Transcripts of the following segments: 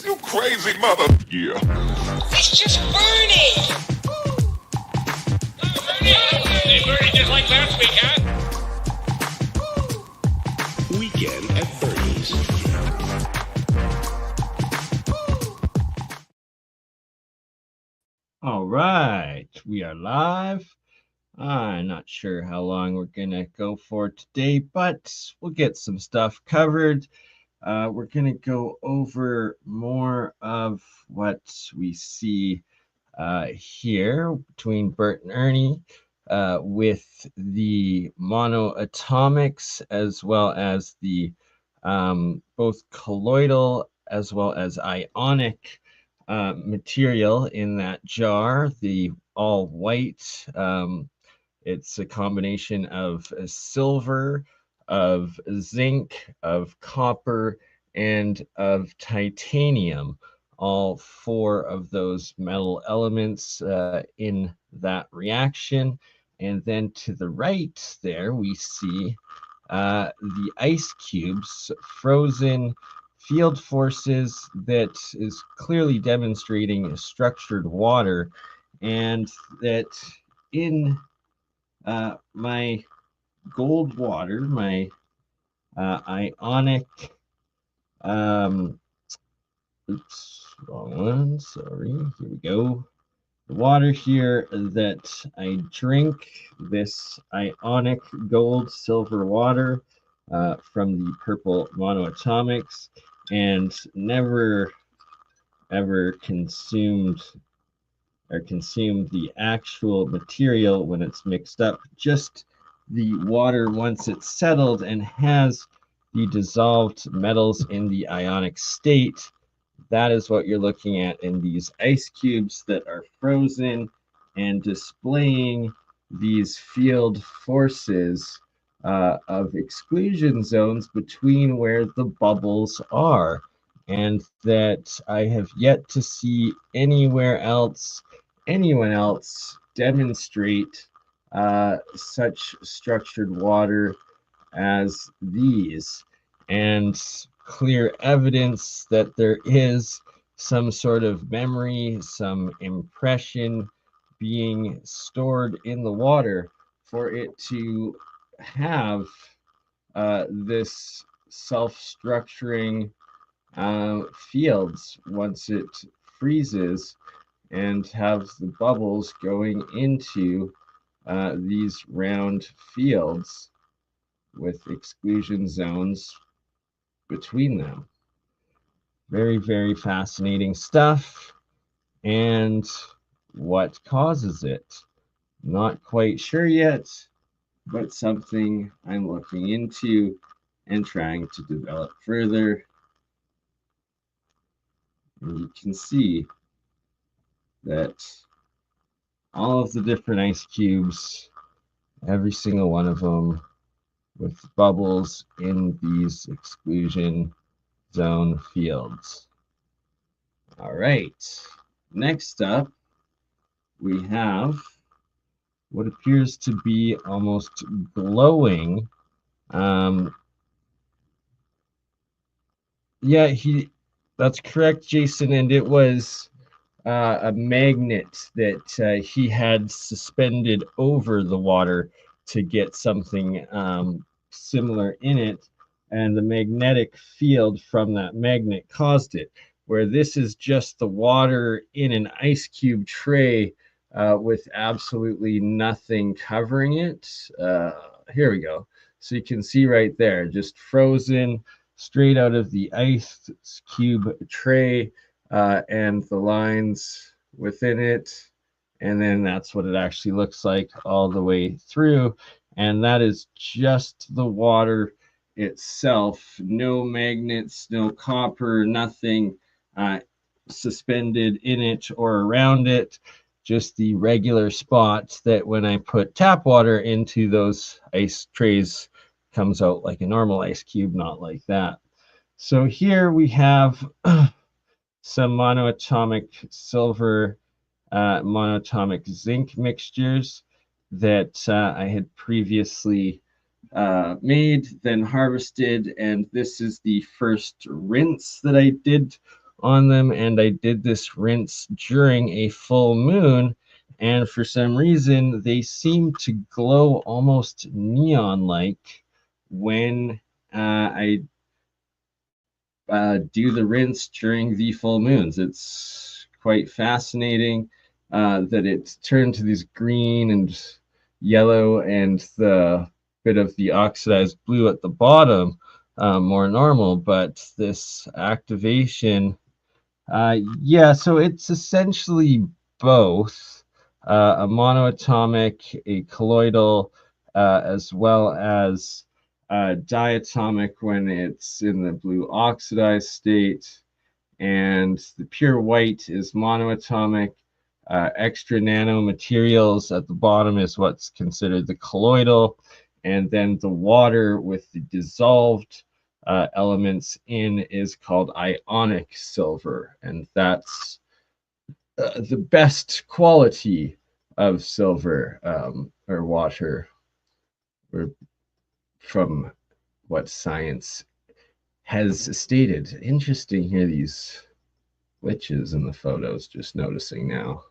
You crazy mother. Yeah. It's just BurnEye. Hey, Bernie, just like last week, huh? Weekend at Bernie's. All right, we are live. I'm not sure how long we're gonna go for today, but we'll get some stuff covered. We're gonna go over more of what we see here between Bert and Ernie with the MonoAtomics as well as the both colloidal as well as ionic material in that jar, the all white. It's a combination of silver, of zinc, of copper, and of titanium. All four of those metal elements in that reaction. And then to the right there, we see the ice cubes, frozen field forces that is clearly demonstrating structured water, and that in my gold water, my ionic, oops, wrong one, sorry, here we go. The water here that I drink, this ionic gold silver water from the purple MonoAtomics, and never ever consumed the actual material when it's mixed up, just the water once it's settled and has the dissolved metals in the ionic state. That is what you're looking at in these ice cubes that are frozen and displaying these field forces of exclusion zones between where the bubbles are, and that I have yet to see anyone else demonstrate such structured water as these, and clear evidence that there is some sort of memory, some impression being stored in the water for it to have this self-structuring fields once it freezes, and have the bubbles going into these round fields with exclusion zones between them. Very, very fascinating stuff. And what causes it? Not quite sure yet, but something I'm looking into and trying to develop further. And you can see that all of the different ice cubes, every single one of them with bubbles in these exclusion zone fields. All right, next up, we have what appears to be almost glowing. Yeah, that's correct, Jason, and it was a magnet that he had suspended over the water to get something similar in it, and the magnetic field from that magnet caused it, where this is just the water in an ice cube tray with absolutely nothing covering it. Here we go. So you can see right there, just frozen straight out of the ice cube tray, and the lines within it, and then that's what it actually looks like all the way through, and that is just the water itself. No magnets, no copper, nothing suspended in it or around it, just the regular spots that when I put tap water into those ice trays comes out like a normal ice cube, not like that. So here we have some monoatomic silver, monoatomic zinc mixtures that I had previously made, then harvested, and this is the first rinse that I did on them, and I did this rinse during a full moon, and for some reason they seem to glow almost neon-like when I do the rinse during the full moons. It's quite fascinating that it turned to these green and yellow and the bit of the oxidized blue at the bottom more normal, but this activation, yeah, so it's essentially both a monoatomic, a colloidal, as well as diatomic when it's in the blue oxidized state, and the pure white is monoatomic. Extra nanomaterials at the bottom is what's considered the colloidal, and then the water with the dissolved elements in is called ionic silver, and that's the best quality of silver or water, or from what science has stated. Interesting here, these glitches in the photos, just noticing now.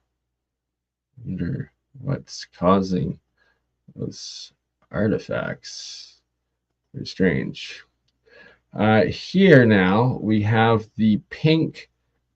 I wonder what's causing those artifacts. Very strange. Here now we have the pink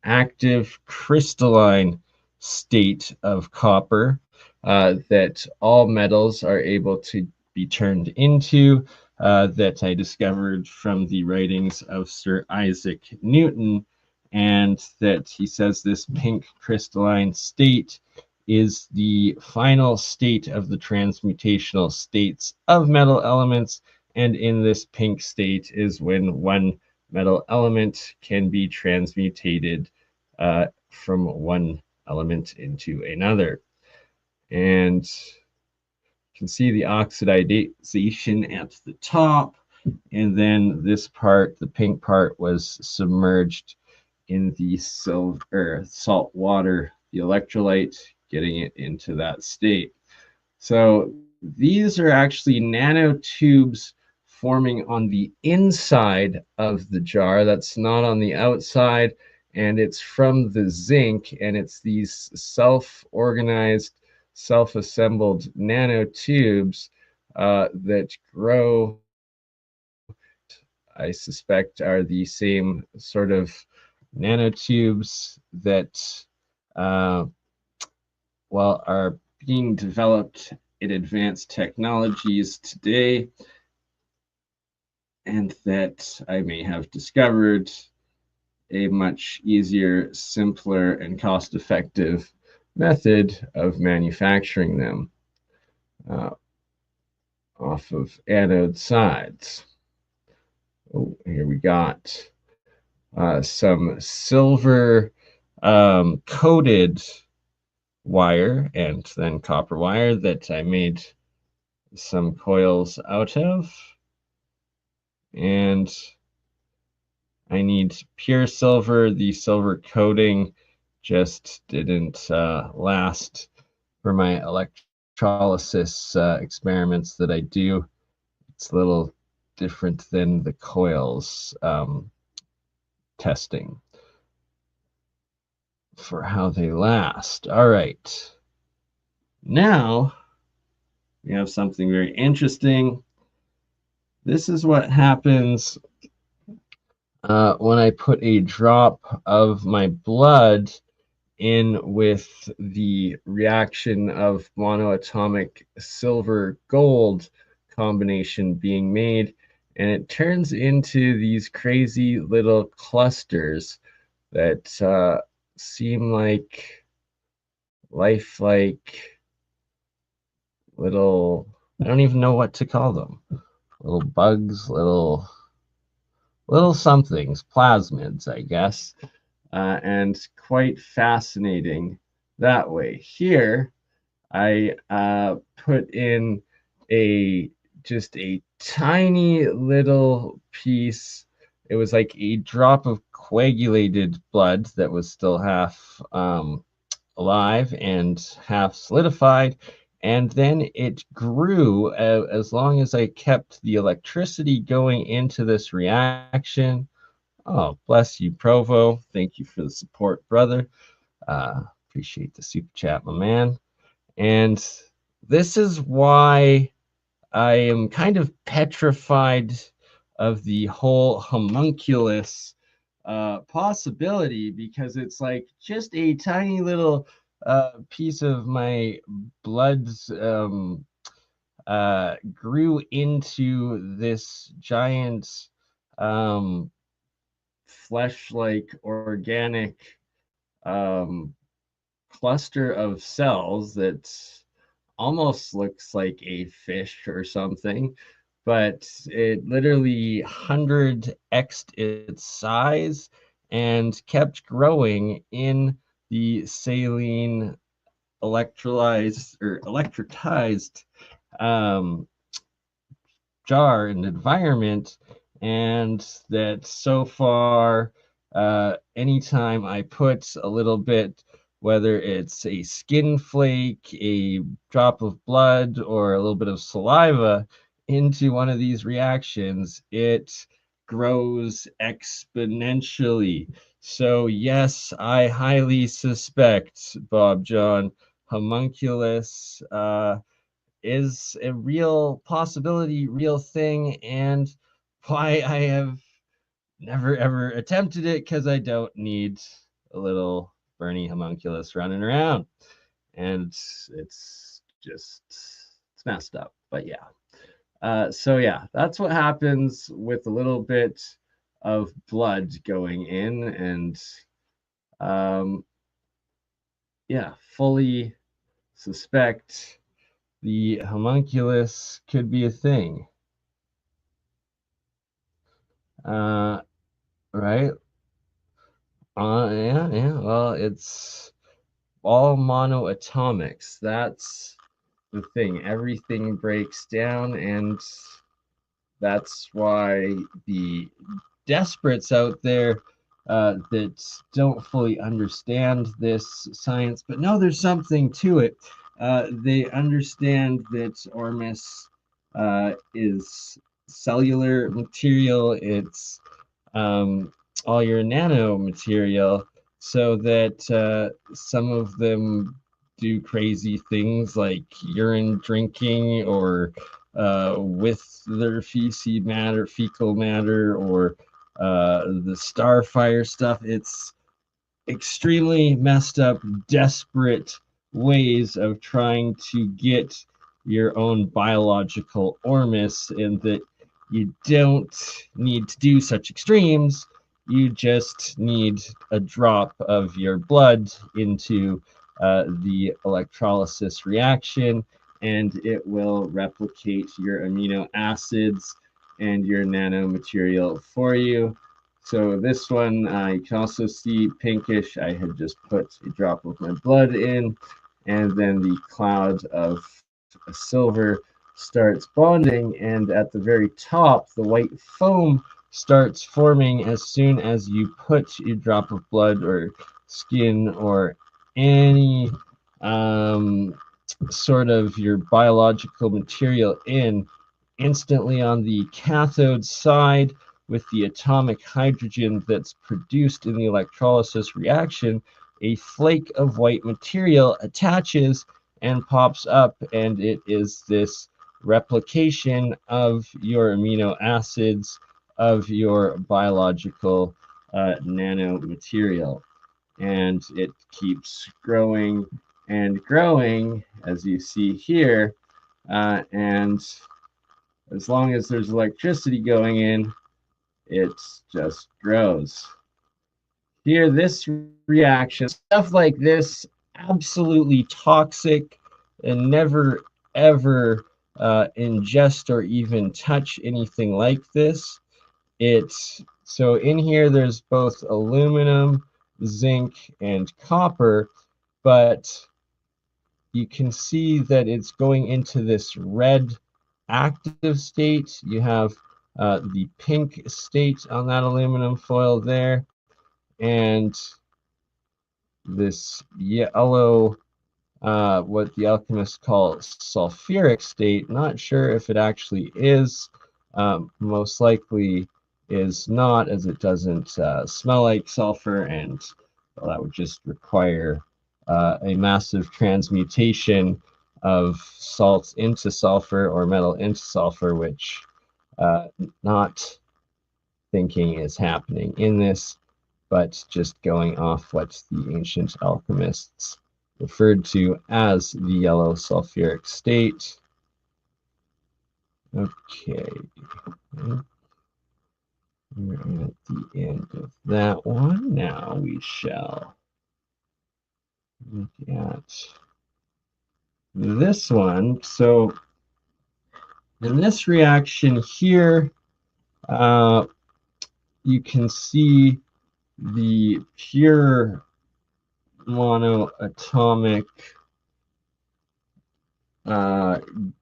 active crystalline state of copper that all metals are able to be turned into, that I discovered from the writings of Sir Isaac Newton, and that he says this pink crystalline state is the final state of the transmutational states of metal elements, and in this pink state is when one metal element can be transmutated from one element into another. And you can see the oxidization at the top, and then this part, the pink part, was submerged in the silver salt water, the electrolyte, getting it into that state. So these are actually nanotubes forming on the inside of the jar. That's not on the outside, and it's from the zinc, and it's these self-organized, self-assembled nanotubes that grow, I suspect, are the same sort of nanotubes that well, are being developed in advanced technologies today, and that I may have discovered a much easier, simpler, and cost-effective method of manufacturing them off of anode sides. Oh, here we got some silver coated wire and then copper wire that I made some coils out of, and I need pure silver. The silver coating just didn't last for my electrolysis experiments that I do. It's a little different than the coils testing for how they last. All right, now we have something very interesting. This is what happens when I put a drop of my blood in with the reaction of monoatomic silver gold combination being made, and it turns into these crazy little clusters that seem like lifelike little, I don't even know what to call them, little bugs, little somethings, plasmids, I guess, and quite fascinating that way. Here I put in just a tiny little piece. It was like a drop of coagulated blood that was still half alive and half solidified, and then it grew as long as I kept the electricity going into this reaction. Oh, bless you, Provo. Thank you for the support, brother. Appreciate the super chat, my man. And this is why I am kind of petrified of the whole homunculus possibility, because it's like just a tiny little piece of my blood grew into this giant flesh-like organic um, cluster of cells that almost looks like a fish or something, but it literally 100x'd its size and kept growing in the saline electrolyzed or electrotized um, jar and environment. And that so far, anytime I put a little bit, whether it's a skin flake, a drop of blood, or a little bit of saliva into one of these reactions, it grows exponentially. So yes, I highly suspect, Bob John, homunculus is a real possibility, real thing, and why I have never ever attempted it, because I don't need a little Bernie homunculus running around. And it's just, it's messed up. But yeah. So yeah, that's what happens with a little bit of blood going in, and yeah, fully suspect the homunculus could be a thing. Right? Yeah. Well, it's all monoatomics. That's the thing. Everything breaks down, and that's why the desperates out there that don't fully understand this science, but no, there's something to it. They understand that Ormus is cellular material. It's um, all your nanomaterial, so that some of them do crazy things like urine drinking, or with their fecal matter, or the starfire stuff. It's extremely messed up, desperate ways of trying to get your own biological Ormus, and that you don't need to do such extremes. You just need a drop of your blood into the electrolysis reaction, and it will replicate your amino acids and your nanomaterial for you. So this one, you can also see pinkish. I had just put a drop of my blood in, and then the cloud of silver starts bonding, and at the very top, the white foam starts forming as soon as you put a drop of blood or skin or any sort of your biological material in. Instantly on the cathode side, with the atomic hydrogen that's produced in the electrolysis reaction, a flake of white material attaches and pops up, and it is this replication of your amino acids, of your biological nanomaterial. And it keeps growing and growing, as you see here, and as long as there's electricity going in, it just grows. Here, this reaction, stuff like this, absolutely toxic, and never ever ingest or even touch anything like this. It's so in here there's both aluminum, zinc, and copper, but you can see that it's going into this red active state. You have the pink state on that aluminum foil there, and this yellow, what the alchemists call sulfuric state. Not sure if it actually is. Most likely is not, as it doesn't smell like sulfur, and well, that would just require a massive transmutation of salts into sulfur or metal into sulfur, which not thinking is happening in this, but just going off what the ancient alchemists referred to as the yellow sulfuric state. Okay, we're at the end of that one. Now we shall look at this one. So in this reaction here, you can see the pure monoatomic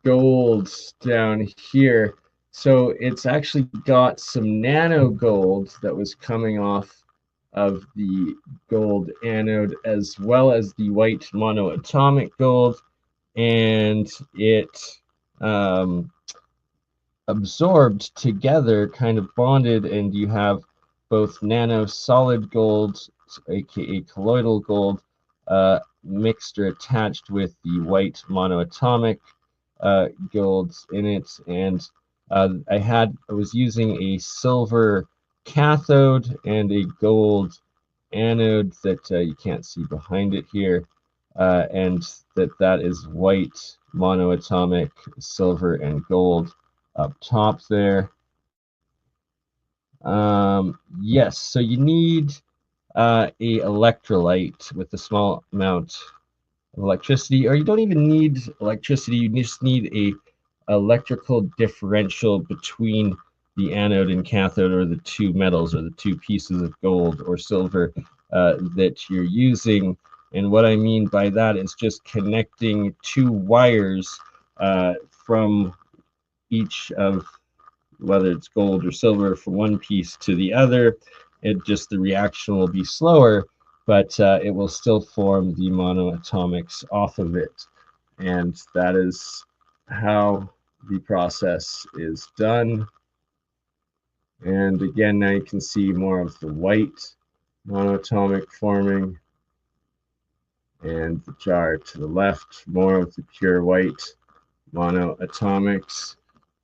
gold down here. So it's actually got some nano gold that was coming off of the gold anode, as well as the white monoatomic gold, and it absorbed together, kind of bonded, and you have both nano solid gold, aka colloidal gold, mixed or attached with the white monoatomic golds in it. And I was using a silver cathode and a gold anode that you can't see behind it here, and that is white monoatomic silver and gold up top there. Yes, so you need a electrolyte with a small amount of electricity, or you don't even need electricity, you just need a electrical differential between the anode and cathode, or the two metals, or the two pieces of gold or silver that you're using. And what I mean by that is just connecting two wires from each of, whether it's gold or silver, from one piece to the other. The reaction will be slower, but it will still form the monoatomics off of it. And that is how the process is done. And again, now you can see more of the white monoatomic forming, and the jar to the left, more of the pure white monoatomics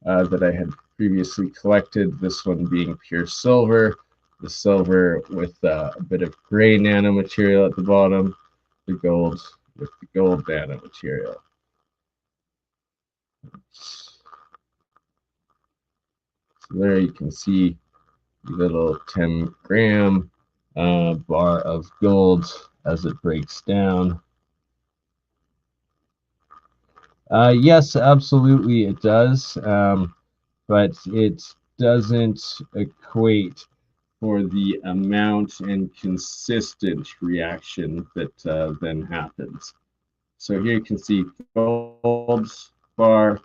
that I had previously collected, this one being pure silver, the silver with a bit of gray nanomaterial at the bottom, the gold with the gold nanomaterial. So there you can see the little 10-gram bar of gold as it breaks down. Yes, absolutely it does, but it doesn't equate for the amount and consistent reaction that then happens. So here you can see gold bar,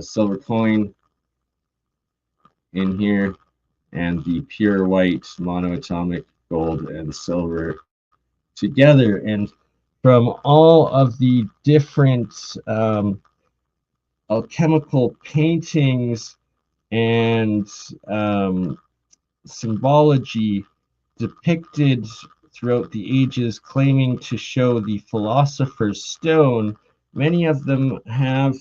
silver coin in here, and the pure white monoatomic gold and silver together. And from all of the different alchemical paintings and symbology depicted throughout the ages claiming to show the philosopher's stone, many of them have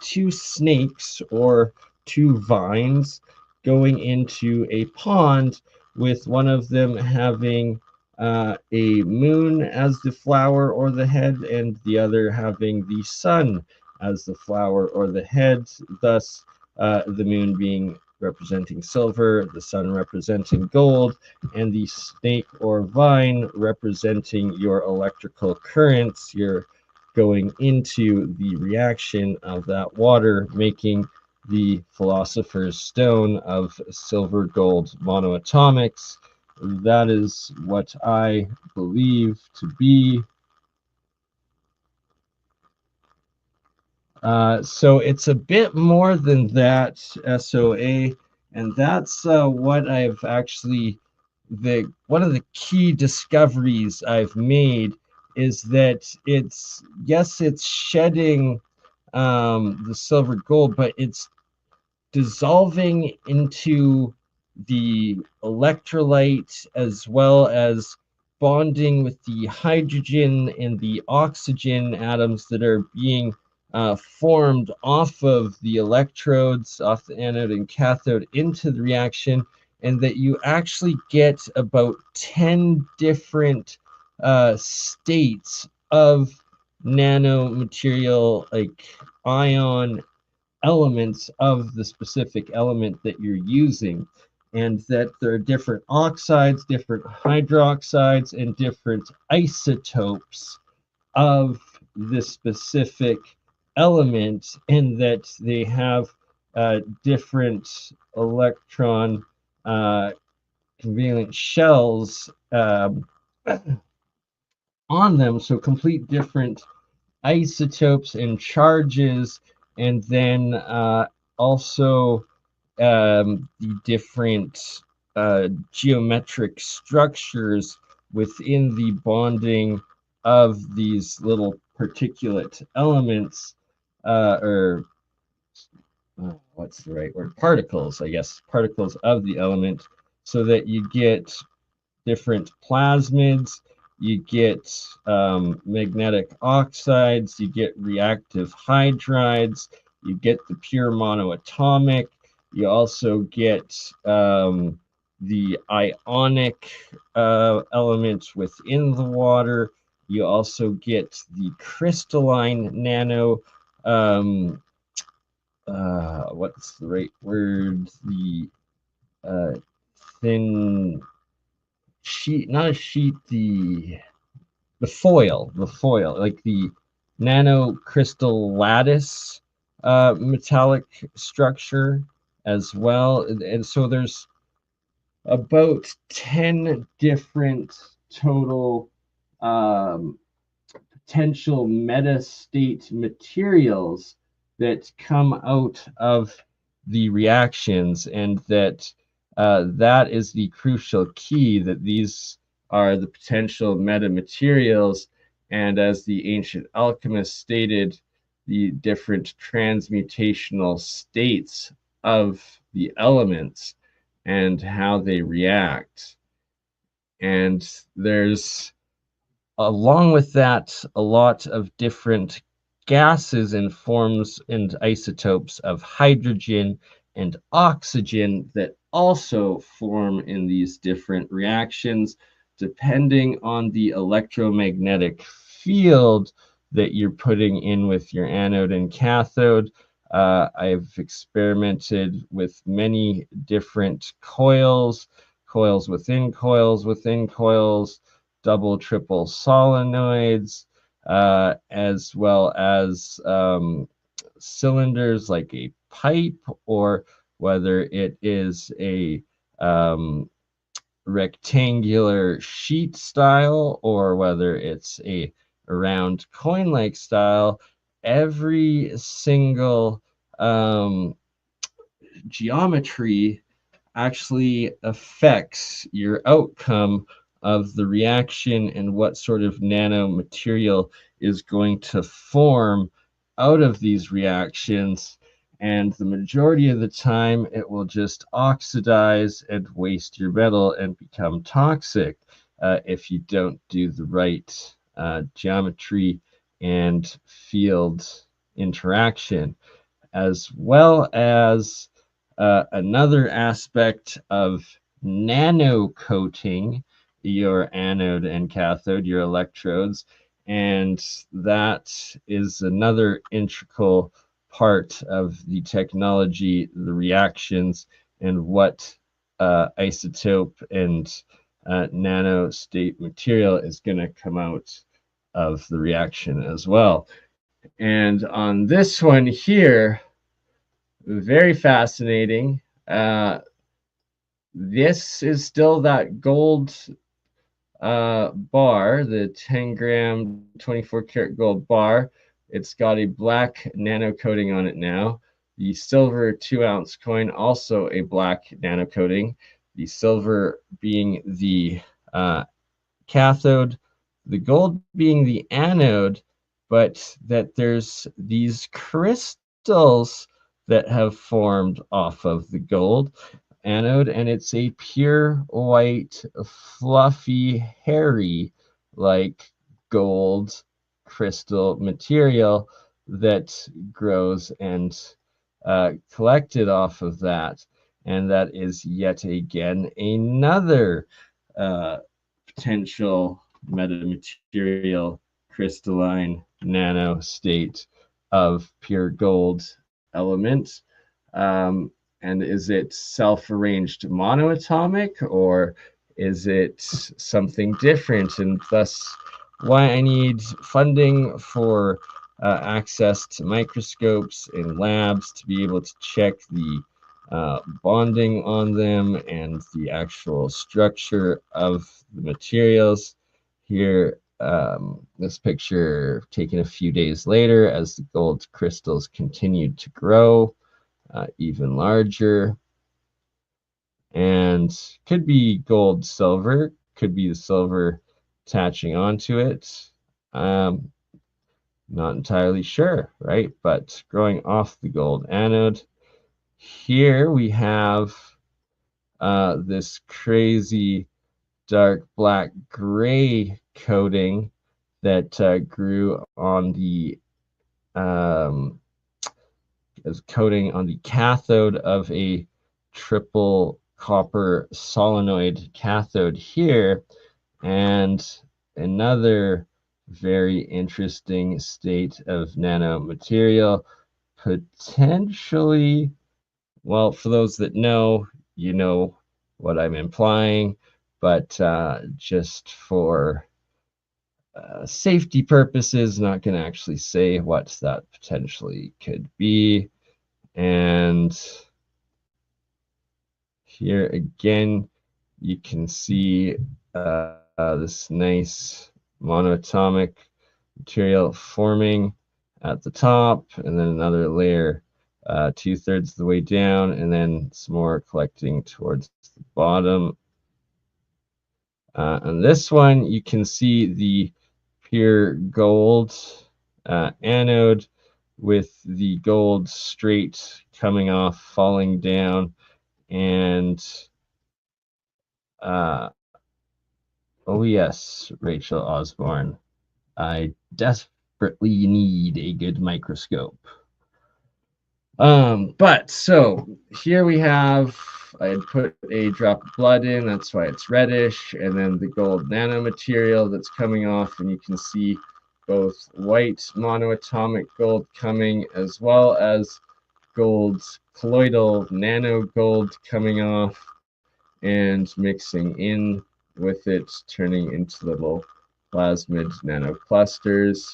two snakes or two vines going into a pond, with one of them having a moon as the flower or the head, and the other having the sun as the flower or the head, thus the moon being representing silver, the sun representing gold, and the snake or vine representing your electrical currents. You're going into the reaction of that water, making the philosopher's stone of silver gold monoatomics. That is what I believe to be. So it's a bit more than that, SOA, and that's what I've actually, one of the key discoveries I've made is that it's shedding the silver gold, but it's dissolving into the electrolyte, as well as bonding with the hydrogen and the oxygen atoms that are being formed off of the electrodes, off the anode and cathode into the reaction, and that you actually get about 10 different states of nanomaterial, like ion elements of the specific element that you're using, and that there are different oxides, different hydroxides, and different isotopes of the specific element, and that they have different electron covalent shells on them, so complete different isotopes and charges, and then also the different geometric structures within the bonding of these little particulate elements, or what's the right word? Particles, I guess, particles of the element, so that you get different plasmids, you get magnetic oxides, you get reactive hydrides, you get the pure monoatomic, you also get the ionic elements within the water, you also get the crystalline nano, what's the right word? The thin sheet, not a sheet, the foil, like the nanocrystal lattice metallic structure as well. And so there's about 10 different total potential metastate materials that come out of the reactions, and that that is the crucial key, that these are the potential metamaterials, and as the ancient alchemists stated, the different transmutational states of the elements and how they react. And there's, along with that, a lot of different gases and forms and isotopes of hydrogen and oxygen that also form in these different reactions, depending on the electromagnetic field that you're putting in with your anode and cathode. I've experimented with many different coils, coils within coils within coils, double, triple solenoids, as well as cylinders like a pipe, or whether it is a rectangular sheet style, or whether it's a round coin-like style. Every single geometry actually affects your outcome of the reaction and what sort of nanomaterial is going to form out of these reactions. And the majority of the time, it will just oxidize and waste your metal and become toxic if you don't do the right geometry and field interaction. As well as another aspect of nano coating your anode and cathode, your electrodes, and that is another integral part of the technology, the reactions, and what isotope and nano state material is going to come out of the reaction as well. And on this one here, very fascinating. This is still that gold bar, the 10 gram 24 karat gold bar. It's got a black nano coating on it now. The silver 2-ounce coin, also a black nano coating. The silver being the cathode, the gold being the anode, but that there's these crystals that have formed off of the gold. anode, and it's a pure white, fluffy, hairy, like gold crystal material that grows and collected off of that. And that is yet again another potential metamaterial crystalline nano state of pure gold element. And is it self-arranged monoatomic, or is it something different? And thus, why I need funding for access to microscopes in labs to be able to check the bonding on them and the actual structure of the materials. Here, this picture taken a few days later as the gold crystals continued to grow even larger. And could be gold silver, could be the silver attaching onto it. Not entirely sure, right? But growing off the gold anode. Here we have this crazy dark black gray coating that grew on the coating on the cathode of a triple copper solenoid cathode here, and another very interesting state of nanomaterial, potentially, well, for those that know, you know what I'm implying, but just for safety purposes, not going to actually say what that potentially could be. And here again, you can see this nice monoatomic material forming at the top, and then another layer 2/3 of the way down, and then some more collecting towards the bottom. And this one, you can see the pure gold anode with the gold straight coming off, falling down, and oh yes, Rachel Osborne, I desperately need a good microscope. But so here we have, I had put a drop of blood in, that's why it's reddish, and then the gold nanomaterial that's coming off, and you can see both white monoatomic gold coming, as well as gold colloidal nano gold coming off and mixing in with it, turning into little plasmid nanoclusters.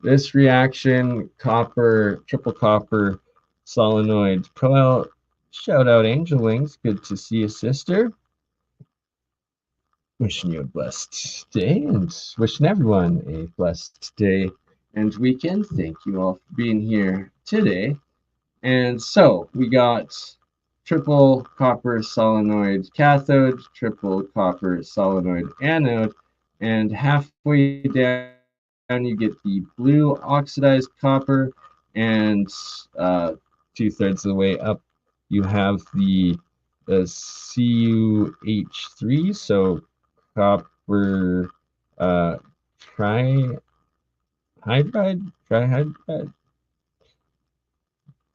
This reaction, copper, triple copper solenoid coil. Shout out Angel Wings, good to see you, sister. Wishing you a blessed day, and wishing everyone a blessed day and weekend. Thank you all for being here today. And so we got triple copper solenoid cathode, triple copper solenoid anode, and halfway down you get the blue oxidized copper, and 2/3 of the way up you have the CuH3, so copper trihydride.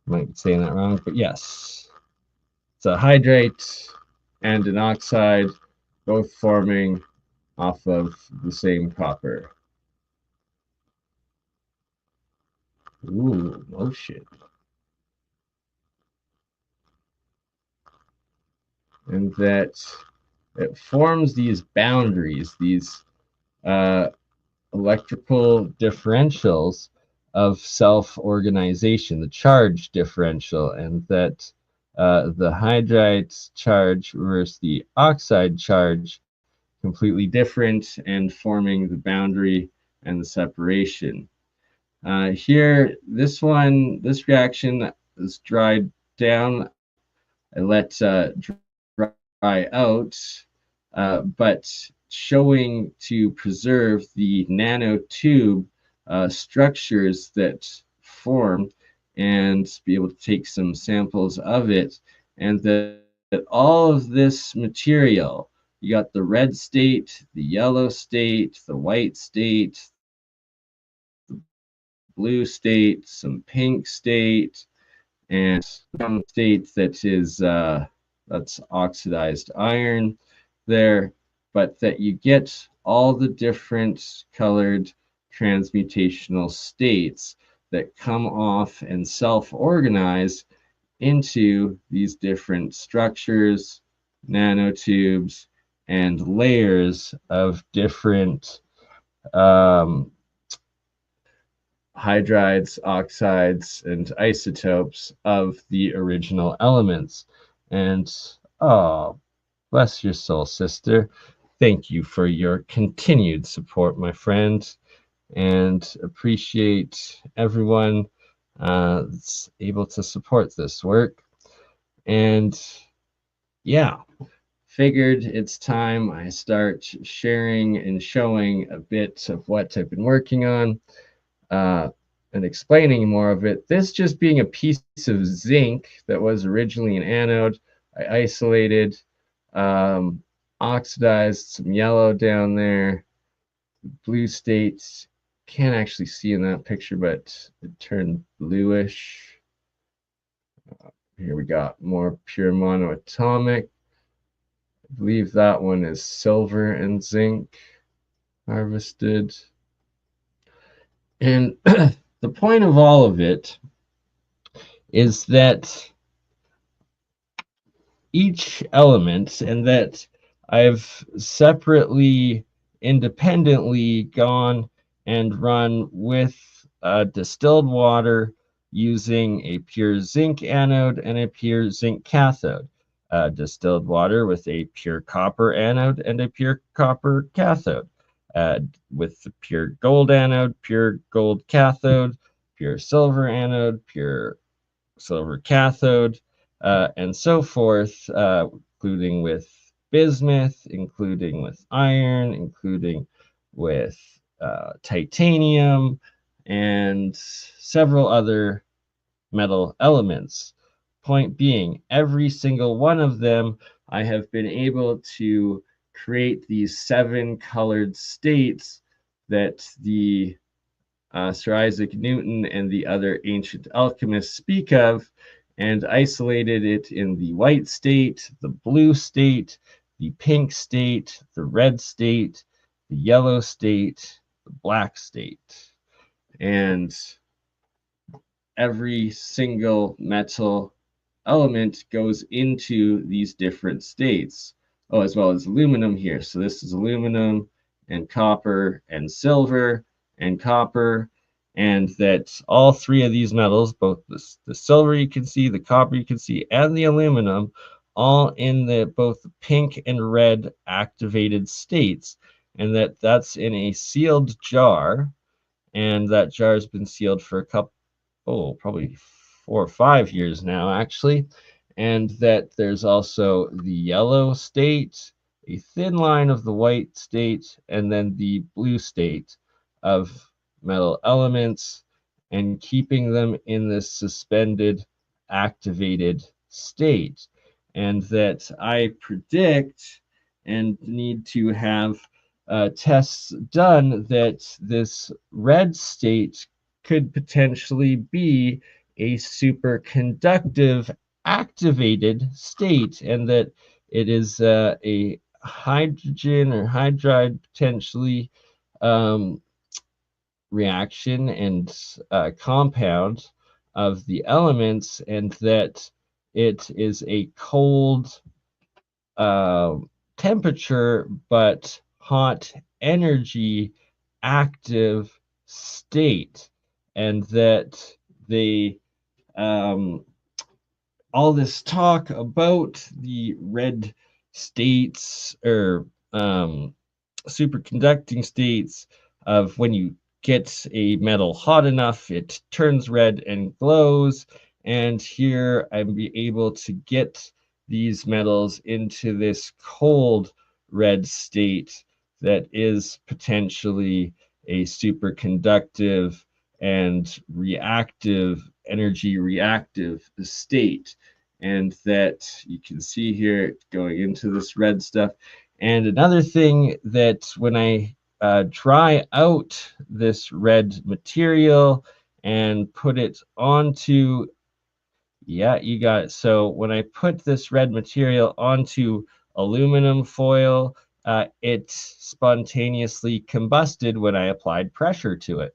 Might be saying that wrong, but yes, it's a hydrate and an oxide, both forming off of the same copper. Ooh, motion. And that it forms these boundaries, these electrical differentials of self-organization, the charge differential, and that the hydride charge versus the oxide charge completely different and forming the boundary and the separation. Here, this reaction is dried down. I let dry out, but showing to preserve the nanotube structures that form and be able to take some samples of it, and that all of this material, you got the red state, the yellow state, the white state, blue state, some pink state, and some state that is that's oxidized iron there, but that you get all the different colored transmutational states that come off and self-organize into these different structures, nanotubes, and layers of different hydrides, oxides, and isotopes of the original elements. And oh, bless your soul, sister. Thank you for your continued support, my friend, and appreciate everyone that's able to support this work. And yeah, figured it's time I start sharing and showing a bit of what I've been working on and explaining more of it. This just being a piece of zinc that was originally an anode, I isolated, oxidized some yellow down there, blue states. Can't actually see in that picture, but it turned bluish. Here we got more pure monoatomic. I believe that one is silver and zinc harvested. And the point of all of it is that each element, and that I've separately, independently gone and run with distilled water using a pure zinc anode and a pure zinc cathode. Distilled water with a pure copper anode and a pure copper cathode. With the pure gold anode, pure gold cathode, pure silver anode, pure silver cathode, and so forth, including with bismuth, including with iron, including with titanium, and several other metal elements. Point being, every single one of them, I have been able to create these 7 colored states that the Sir Isaac Newton and the other ancient alchemists speak of, and isolated it in the white state, the blue state, the pink state, the red state, the yellow state, the black state. And every single metal element goes into these different states. Oh, as well as aluminum here. So this is aluminum and copper and silver and copper, and that all 3 of these metals, both the silver you can see, the copper you can see, and the aluminum, all in the both pink and red activated states, and that's in a sealed jar, and that jar has been sealed for probably 4 or 5 years now, actually. And that there's also the yellow state, a thin line of the white state, and then the blue state of metal elements, and keeping them in this suspended activated state. And that I predict and need to have tests done that this red state could potentially be a superconductive activated state, and that it is a hydrogen or hydride potentially reaction and compound of the elements, and that it is a cold temperature but hot energy active state, and that they all this talk about the red states or superconducting states of when you get a metal hot enough, it turns red and glows. And here I'm able to get these metals into this cold red state that is potentially a superconductive and energy reactive state. And that you can see here going into this red stuff. And another thing that when I dry out this red material and put it onto, yeah, you got it. So when I put this red material onto aluminum foil, it spontaneously combusted when I applied pressure to it,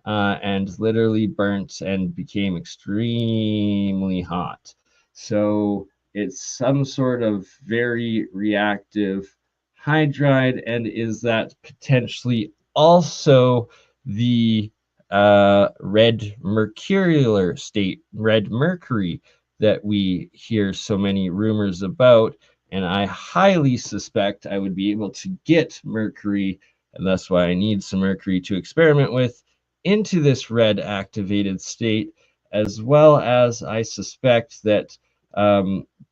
and literally burnt and became extremely hot. So it's some sort of very reactive hydride, and is that potentially also the red mercurial state, red mercury, that we hear so many rumors about? And I highly suspect I would be able to get mercury, and that's why I need some mercury to experiment with, into this red activated state, as well as I suspect that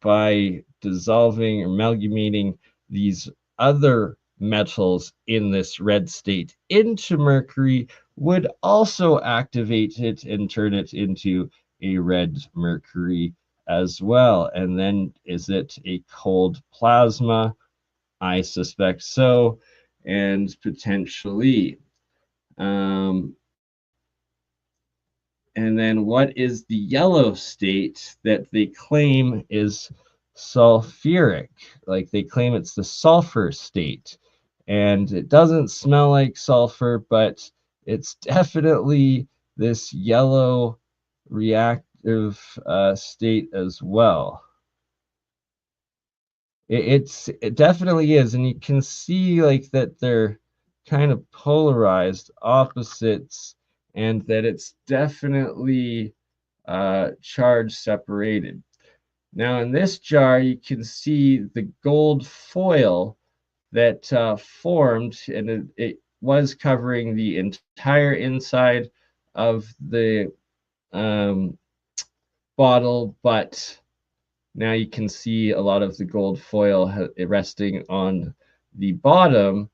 by dissolving or amalgamating these other metals in this red state into mercury would also activate it and turn it into a red mercury as well. And then is it a cold plasma? I suspect so, and potentially. And then what is the yellow state that they claim is sulfuric? Like they claim it's the sulfur state. And it doesn't smell like sulfur, but it's definitely this yellow reactive state as well. It definitely is, and you can see like that they're kind of polarized opposites, and that it's definitely charge separated. Now in this jar you can see the gold foil that formed, and it was covering the entire inside of the bottle, but now you can see a lot of the gold foil resting on the bottom,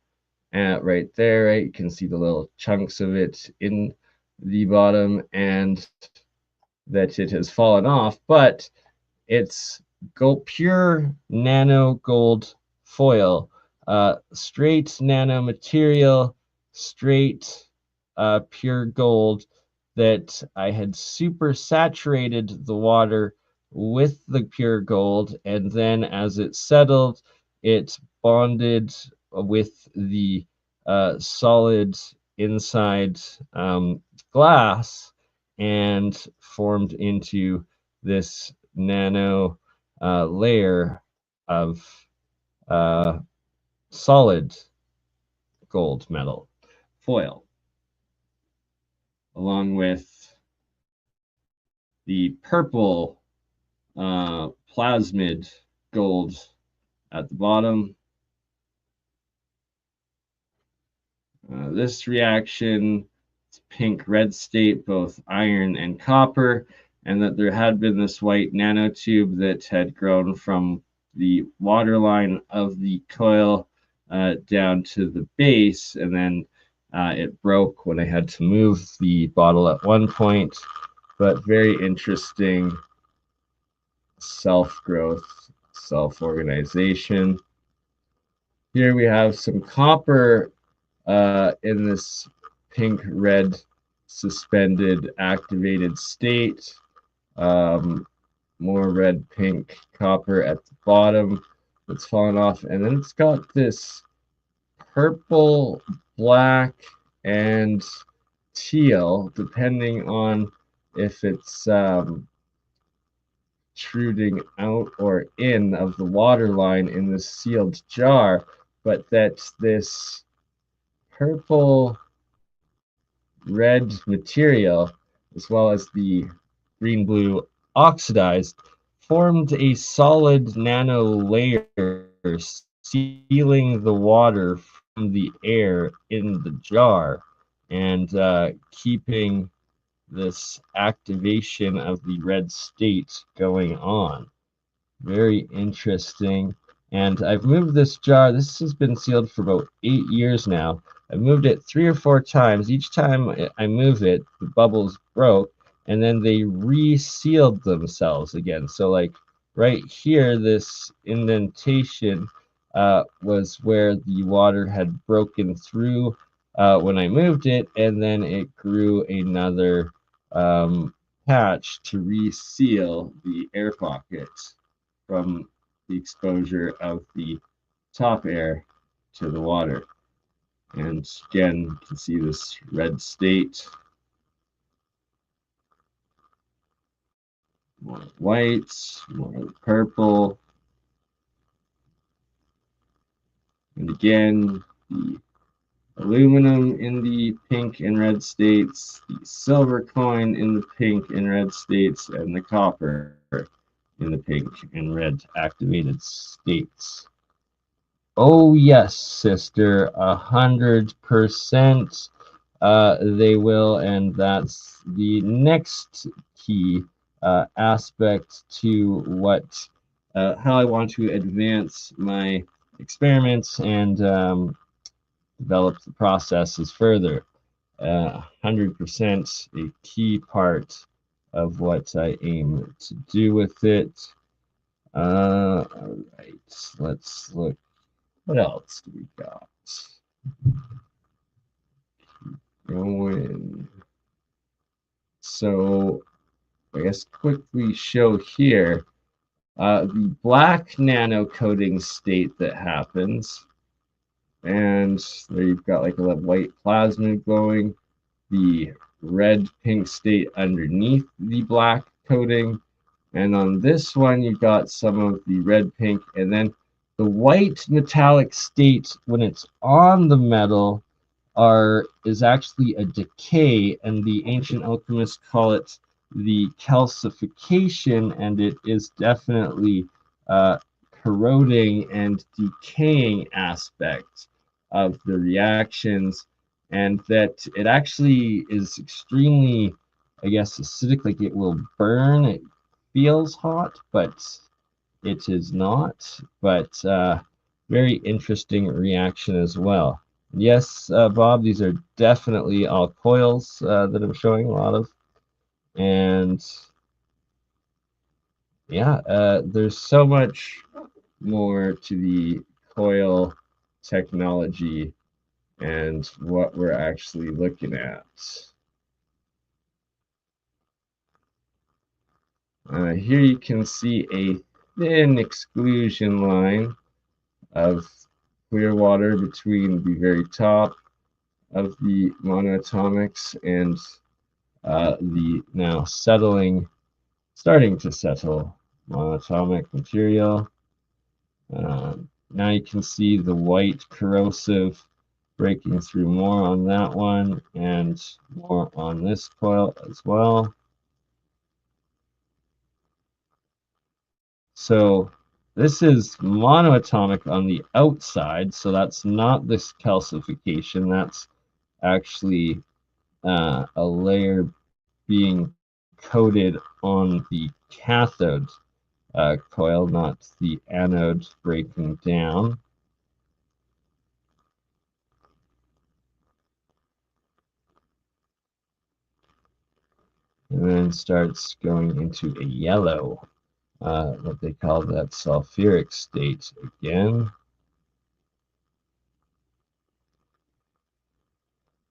right there, right? You can see the little chunks of it in the bottom, and that it has fallen off, but it's pure nano gold foil, straight NanoMaterial, straight pure gold, that I had super saturated the water with the pure gold, and then as it settled, it bonded with the solid inside glass and formed into this nano layer of solid gold metal foil, along with the purple plasmid gold at the bottom. This reaction, it's pink-red state, both iron and copper, and that there had been this white nanotube that had grown from the waterline of the coil down to the base, and then it broke when I had to move the bottle at one point. But very interesting self-growth, self-organization. Here we have some copper in this pink-red suspended activated state. More red, pink, copper at the bottom that's fallen off, and then it's got this purple, black, and teal, depending on if it's intruding out or in of the water line in this sealed jar, but that this purple red material, as well as the green blue oxidized, formed a solid nano layer sealing the water from the air in the jar, and keeping this activation of the red state going on. Very interesting. And I've moved this jar. This has been sealed for about 8 years now, I moved it 3 or 4 times. Each time I move it, the bubbles broke, and then they resealed themselves again. So like right here, this indentation was where the water had broken through when I moved it, and then it grew another patch to reseal the air pocket from the exposure of the top air to the water. And again, you can see this red state, more white, more purple, and again, the aluminum in the pink and red states, the silver coin in the pink and red states, and the copper in the pink and red activated states. Oh yes, sister, 100%. They will, and that's the next key aspect to what how I want to advance my experiments and develop the processes further. 100% a key part of what I aim to do with it. All right, let's look. What else do we got? Going. So I guess quickly show here the black nano coating state that happens. And there you've got like a white plasma glowing, the red pink state underneath the black coating. And on this one, you've got some of the red pink, and then the white metallic state when it's on the metal is actually a decay, and the ancient alchemists call it the calcification, and it is definitely corroding and decaying aspect of the reactions, and that it actually is extremely, I guess, acidic, like it will burn. It feels hot, but it is not. But very interesting reaction as well. Yes, Bob, these are definitely all coils that I'm showing a lot of. And yeah, there's so much more to the coil technology and what we're actually looking at. Here you can see a thin exclusion line of clear water between the very top of the MonoAtomics and the now starting to settle monatomic material. Now you can see the white corrosive breaking through more on that one and more on this coil as well. So this is monoatomic on the outside, so that's not this calcification. That's actually a layer being coated on the cathode coil, not the anode breaking down. And then starts going into a yellow, what they call that sulfuric state again.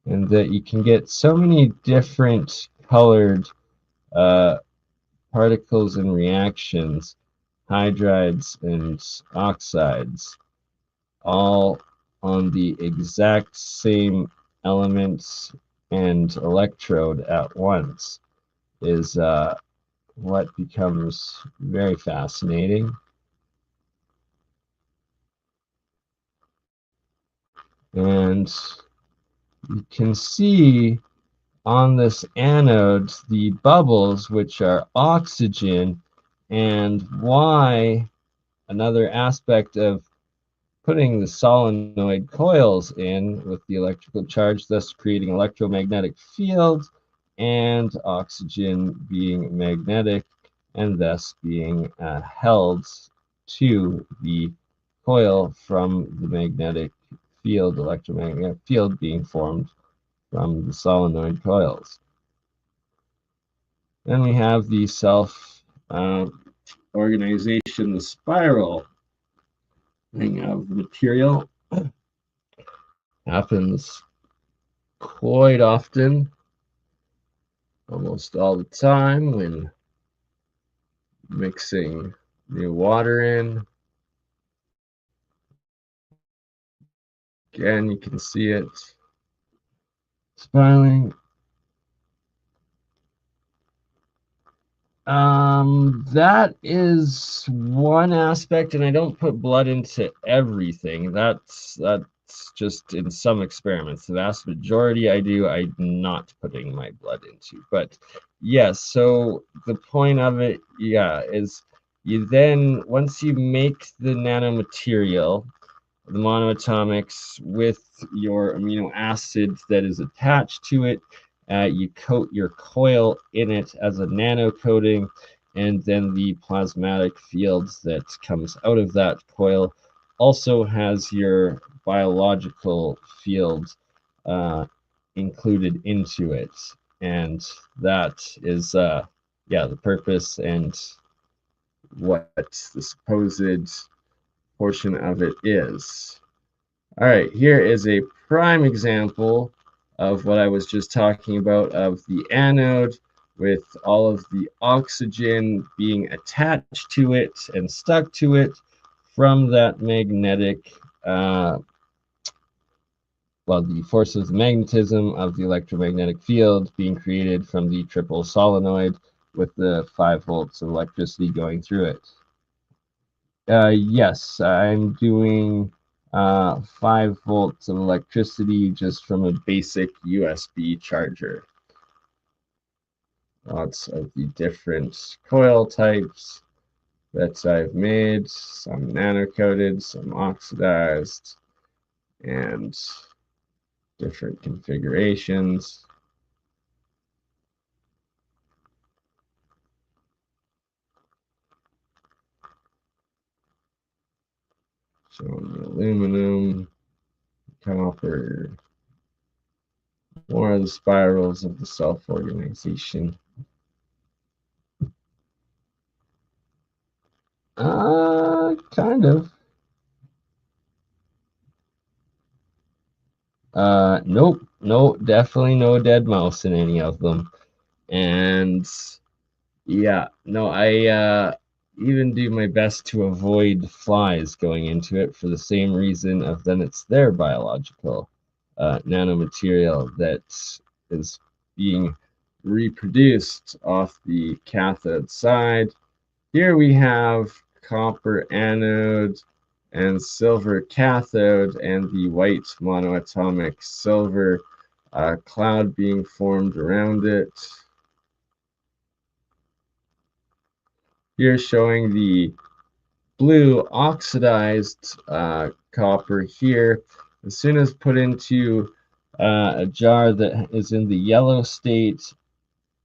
And that you can get so many different colored particles and reactions, hydrides and oxides, all on the exact same elements and electrode at once, is what becomes very fascinating. And you can see on this anode the bubbles, which are oxygen, and why another aspect of putting the solenoid coils in with the electrical charge, thus creating electromagnetic fields, and oxygen being magnetic and thus being held to the coil from the magnetic field, electromagnetic field being formed from the solenoid coils. Then we have the self organization, the spiral thing of material. Happens quite often, almost all the time, when mixing new water in. Again, you can see it spiraling. That is one aspect, and I don't put blood into everything. That's just in some experiments. The vast majority I'm not putting my blood into. But yes, so the point of it, yeah, is you then, once you make the nanomaterial, the monoatomics, with your amino acid that is attached to it, you coat your coil in it as a nano coating, and then the plasmatic field that comes out of that coil also has your biological field included into it. And that is, yeah, the purpose and what the supposed portion of it is. All right, here is a prime example of what I was just talking about, of the anode with all of the oxygen being attached to it and stuck to it from that magnetic, the force of the magnetism of the electromagnetic field being created from the triple solenoid with the 5 volts of electricity going through it. Yes, I'm doing 5 volts of electricity just from a basic USB charger. Lots of the different coil types that I've made, some nano-coated, some oxidized, and different configurations. Showing the aluminum, copper, more of the spirals of the self-organization. Kind of. Nope, definitely no dead mouse in any of them. And yeah, no, I even do my best to avoid flies going into it for the same reason of then it's their biological nanomaterial that is being reproduced off the cathode side. Here we have copper anode and silver cathode, and the white monoatomic silver cloud being formed around it. Here showing the blue oxidized copper here. As soon as put into a jar that is in the yellow state,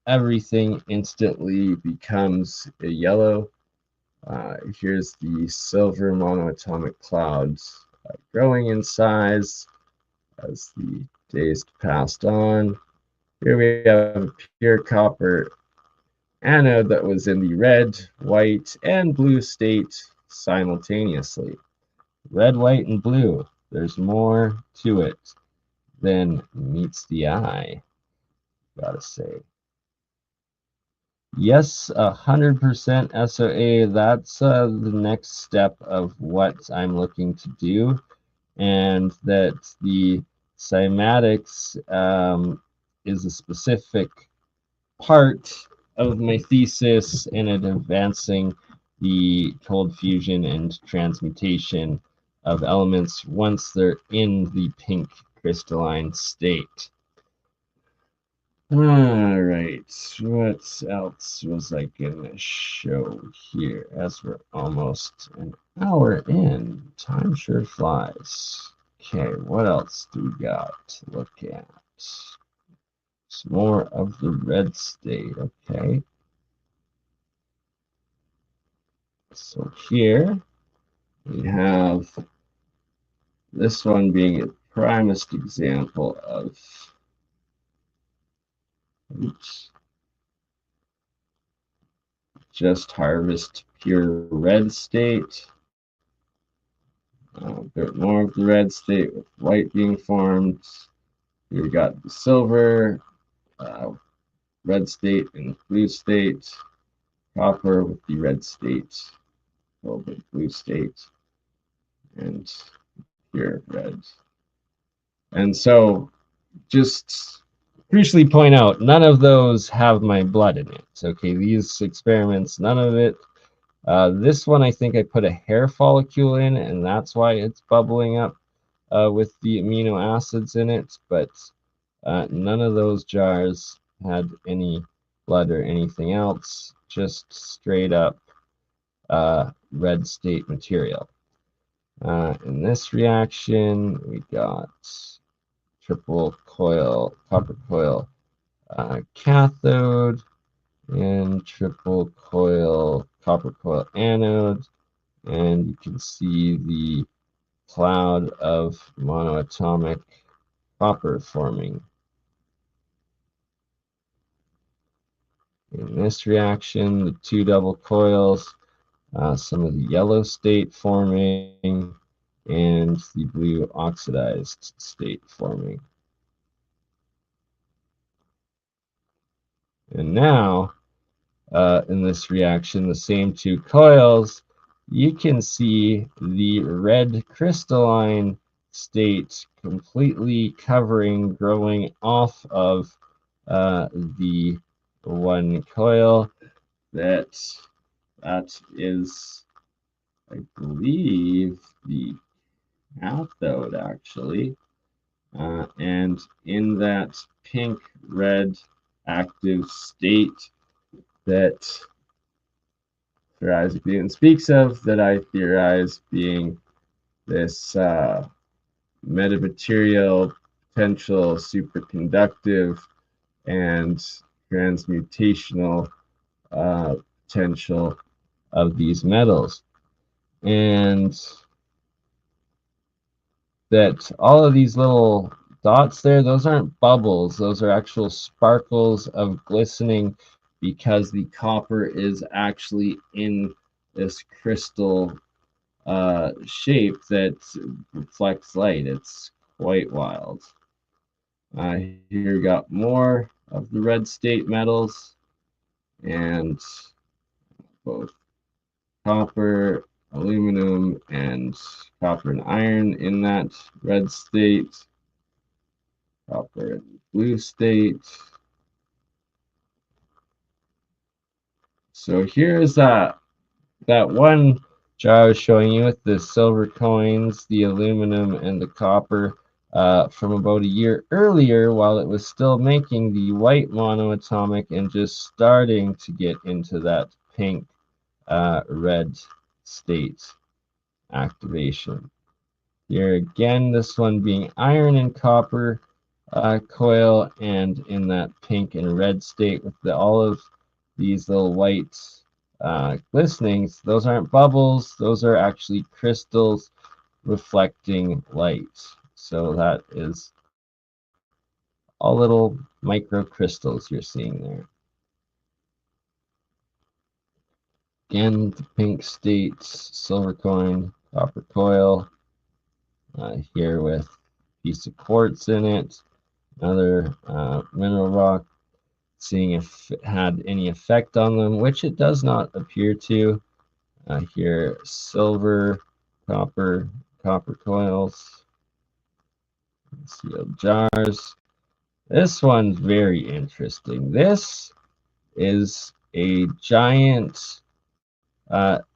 everything instantly becomes a yellow. Here's the silver monoatomic clouds growing in size as the days passed on. Here we have a pure copper anode that was in the red, white, and blue state simultaneously. Red, white, and blue. There's more to it than meets the eye, gotta say. Yes, 100% SOA. That's the next step of what I'm looking to do, and that the cymatics is a specific part of my thesis in advancing the cold fusion and transmutation of elements once they're in the pink crystalline state. All right, what else was I gonna show here as we're almost an hour in? Time sure flies. Okay, what else do we got to look at? It's more of the red state, okay. So here we have This one being a primest example of, oops, just harvest pure red state. A bit more of the red state with white being formed. Here we got the silver, red state and blue state, copper with the red state, a little bit blue state, and here red. And so just briefly point out, none of those have my blood in it. Okay, these experiments, none of it. This one, I think I put a hair follicle in, and that's why it's bubbling up with the amino acids in it. But none of those jars had any blood or anything else, just straight up red state material. In this reaction, we got triple coil, copper coil cathode, and triple coil, copper coil anode. And you can see the cloud of monoatomic copper forming. In this reaction, the two double coils, some of the yellow state forming, and the blue oxidized state forming. And now, in this reaction, the same two coils, you can see the red crystalline state completely covering, growing off of the one coil. That is, I believe, the cathode actually. And in that pink red active state that Isaac Newton speaks of, that I theorize being this metamaterial, potential superconductive, and transmutational potential of these metals. And that all of these little dots there, those aren't bubbles, those are actual sparkles of glistening, because the copper is actually in this crystal shape that reflects light. It's quite wild. Here we got more of the red state metals, and both copper, aluminum, and copper and iron in that red state, copper and blue state. So here's that one jar I was showing you with the silver coins, the aluminum, and the copper from about a year earlier, while it was still making the white monoatomic and just starting to get into that pink red state activation. Here again, this one being iron and copper coil, and in that pink and red state with all of these little white glistenings. Those aren't bubbles, those are actually crystals reflecting light. So that is all little microcrystals you're seeing there. Again, the pink states, silver coin, copper coil, here with a piece of quartz in it, another mineral rock, seeing if it had any effect on them, which it does not appear to. Here, silver, copper coils, sealed jars. This one's very interesting. This is a giant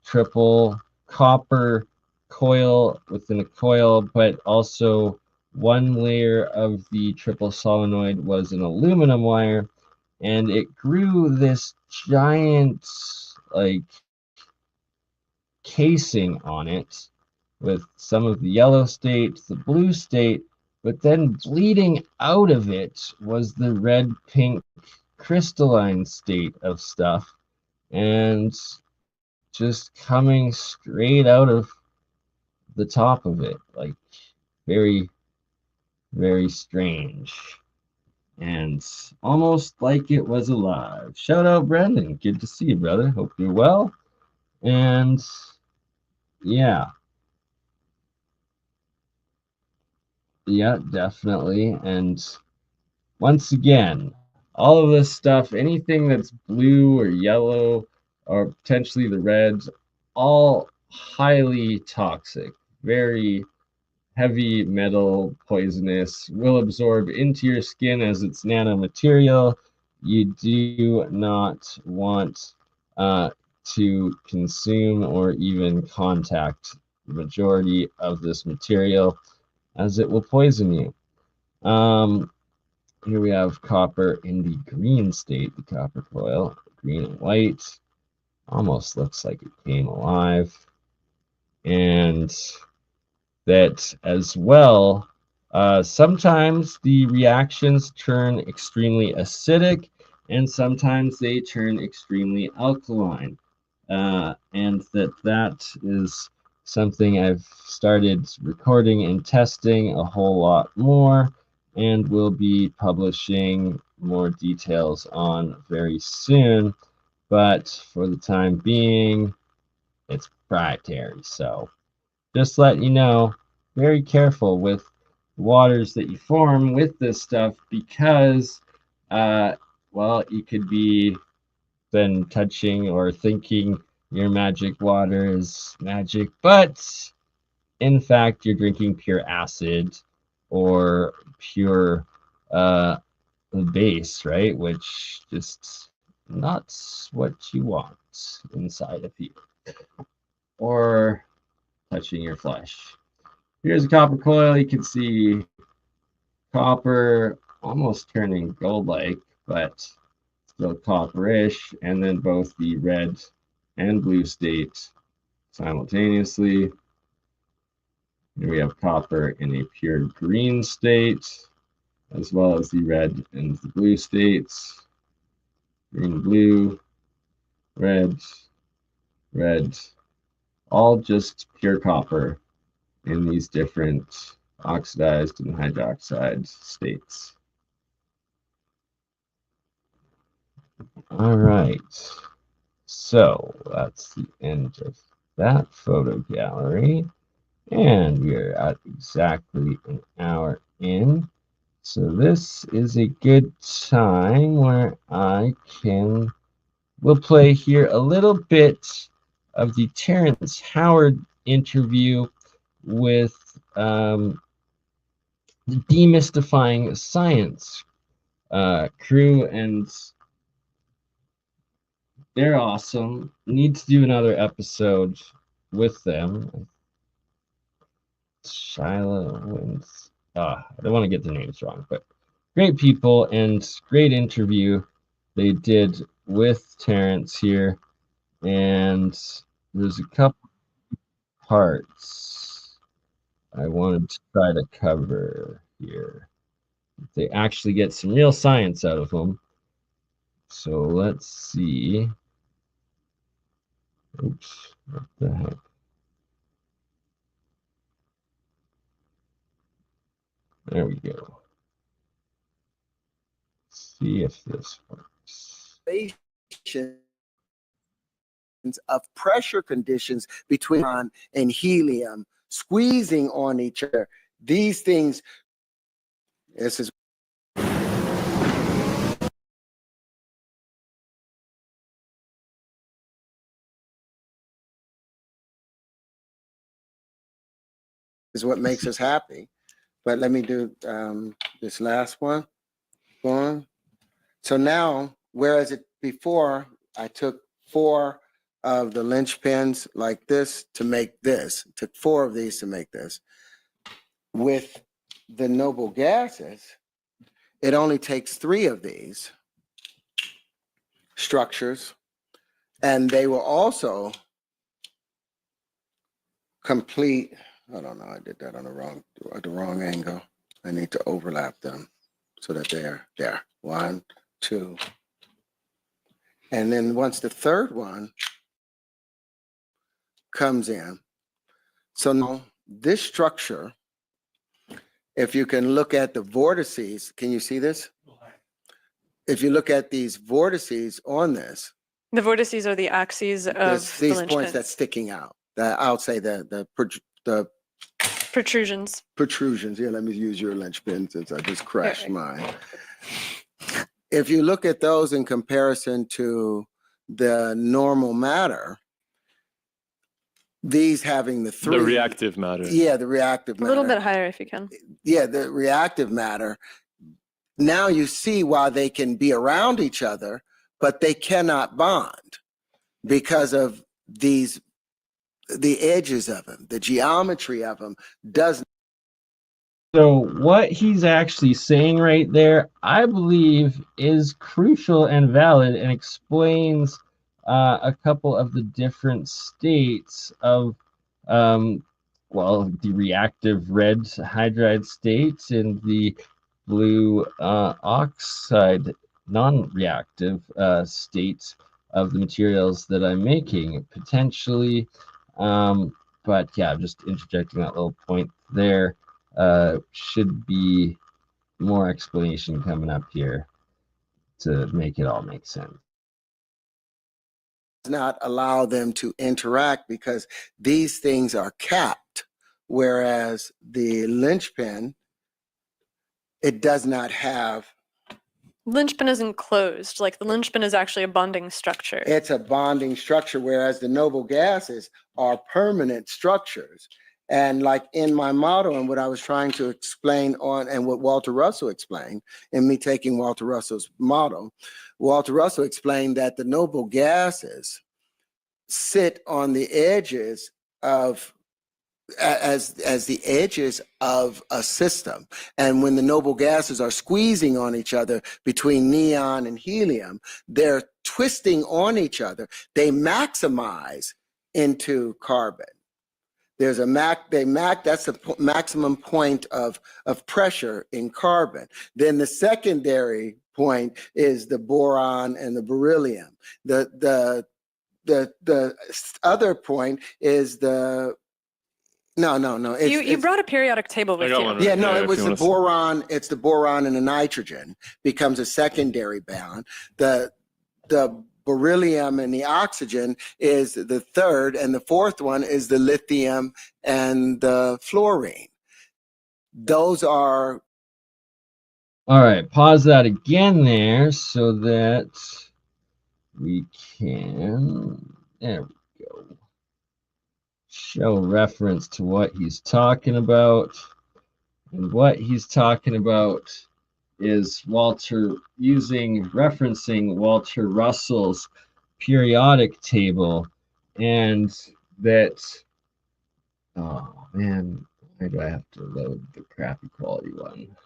triple copper coil within a coil, but also one layer of the triple solenoid was an aluminum wire, and it grew this giant like casing on it with some of the yellow state, the blue state, but then bleeding out of it was the red pink crystalline state of stuff, and just coming straight out of the top of it. Like, Very, very strange. And almost like it was alive. Shout out, Brendan. Good to see you, brother. Hope you're well. And yeah, definitely. And once again, all of this stuff, anything that's blue or yellow or potentially the reds, all highly toxic, very heavy metal, poisonous, will absorb into your skin as it's nanomaterial. You do not want to consume or even contact the majority of this material, as it will poison you. Here we have copper in the green state, the copper coil, green and white. Almost looks like it came alive. And that as well, sometimes the reactions turn extremely acidic and sometimes they turn extremely alkaline. And that is something I've started recording and testing a whole lot more and will be publishing more details on very soon. But for the time being, it's proprietary. So just letting you know, very careful with waters that you form with this stuff because, well, you could be then touching or thinking your magic water is magic, but in fact, you're drinking pure acid or pure base, right? Which just not what you want inside of you. Or touching your flesh. Here's a copper coil. You can see copper almost turning gold-like, but still copperish, and then both the red and blue state simultaneously. Here we have copper in a pure green state, as well as the red and the blue states. Green, blue, red, red, all just pure copper in these different oxidized and hydroxide states. All right, so that's the end of that photo gallery, and we're at exactly an hour in. So this is a good time where we'll play here a little bit of the Terrence Howard interview with the Demystifying Science crew, and they're awesome. Need to do another episode with them. Shyla wins. I don't want to get the names wrong, but great people and great interview they did with Terrence here. And there's a couple parts I wanted to try to cover here. They actually get some real science out of them. So let's see. Oops, what the heck? There we go. Let's see if this works. Of pressure conditions between ion and helium squeezing on each other. These things, this is what makes us happy. But let me do this last one. Go on. So now, whereas before I took 4 of the linchpins like this to make this, took 4 of these to make this. With the noble gases, it only takes 3 of these structures, and they will also complete. I don't know, I did that on the wrong angle. I need to overlap them so that they're there. 1, 2. And then once the third one comes in, so now this structure if you can look at the vortices, can you see this? If you look at these vortices on this, The vortices are the axes of there's the these points linchpins. that's sticking out. I'll say the Protrusions. protrusions. Yeah, let me use your linchpin since I just crashed Okay. mine. If you look at those in comparison to the normal matter, these having the three. The reactive matter. Yeah, the reactive A matter. little bit higher if you can. Yeah, the reactive matter. Now you see why they can be around each other, but they cannot bond because of the edges of them, the geometry of them does. So what he's actually saying right there, I believe, is crucial and valid and explains a couple of the different states of, well, the reactive red hydride states and the blue oxide non-reactive states of the materials that I'm making, potentially. But yeah, I'm just interjecting that little point there. Should be more explanation coming up here to make it all make sense. Not allow them to interact because these things are capped, whereas the linchpin, it does not have. Linchpin isn't closed. Like the linchpin is actually a bonding structure. It's a bonding structure, whereas the noble gases are permanent structures. And like in my model and what I was trying to explain on, and what Walter Russell explained in me taking Walter Russell's model, Walter Russell explained that the noble gases sit on the edges of, as the edges of a system. And when the noble gases are squeezing on each other between neon and helium, they're twisting on each other. They maximize into carbon. There's a that's the maximum point of pressure in carbon. Then the secondary point is the boron and the beryllium. The other point is the no. You brought a periodic table with got you. one right Yeah, no, there it if was you the wanna see. boron. It's the boron and the nitrogen becomes a secondary bond. The beryllium and the oxygen is the third, and the fourth one is the lithium and the fluorine. Those are. All right, pause that again there so that we can, there we go, show reference to what he's talking about. And what he's talking about is referencing Walter Russell's periodic table, and that, oh man, why do I have to load the crappy quality one?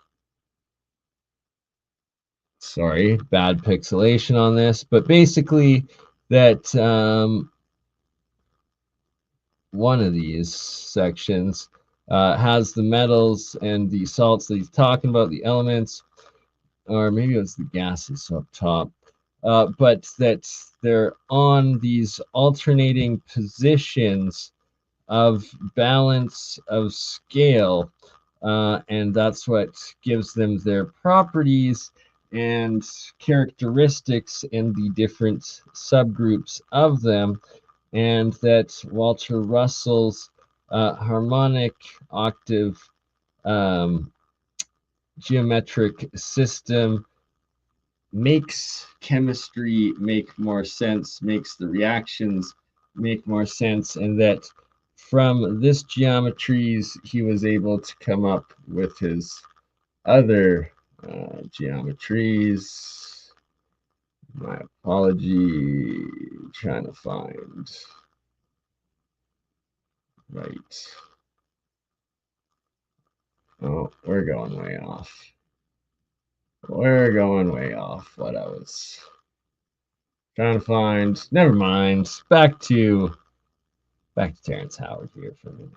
Sorry, bad pixelation on this, but basically that one of these sections has the metals and the salts that he's talking about, the elements, or maybe it's the gases up top, but that they're on these alternating positions of balance of scale, and that's what gives them their properties and characteristics in the different subgroups of them, and that Walter Russell's harmonic octave geometric system makes chemistry make more sense, makes the reactions make more sense, and that from this geometries he was able to come up with his other geometries. My apology, trying to find right. Oh, we're going way off. We're going way off what I was trying to find. Never mind. Back to Terrence Howard here for a minute.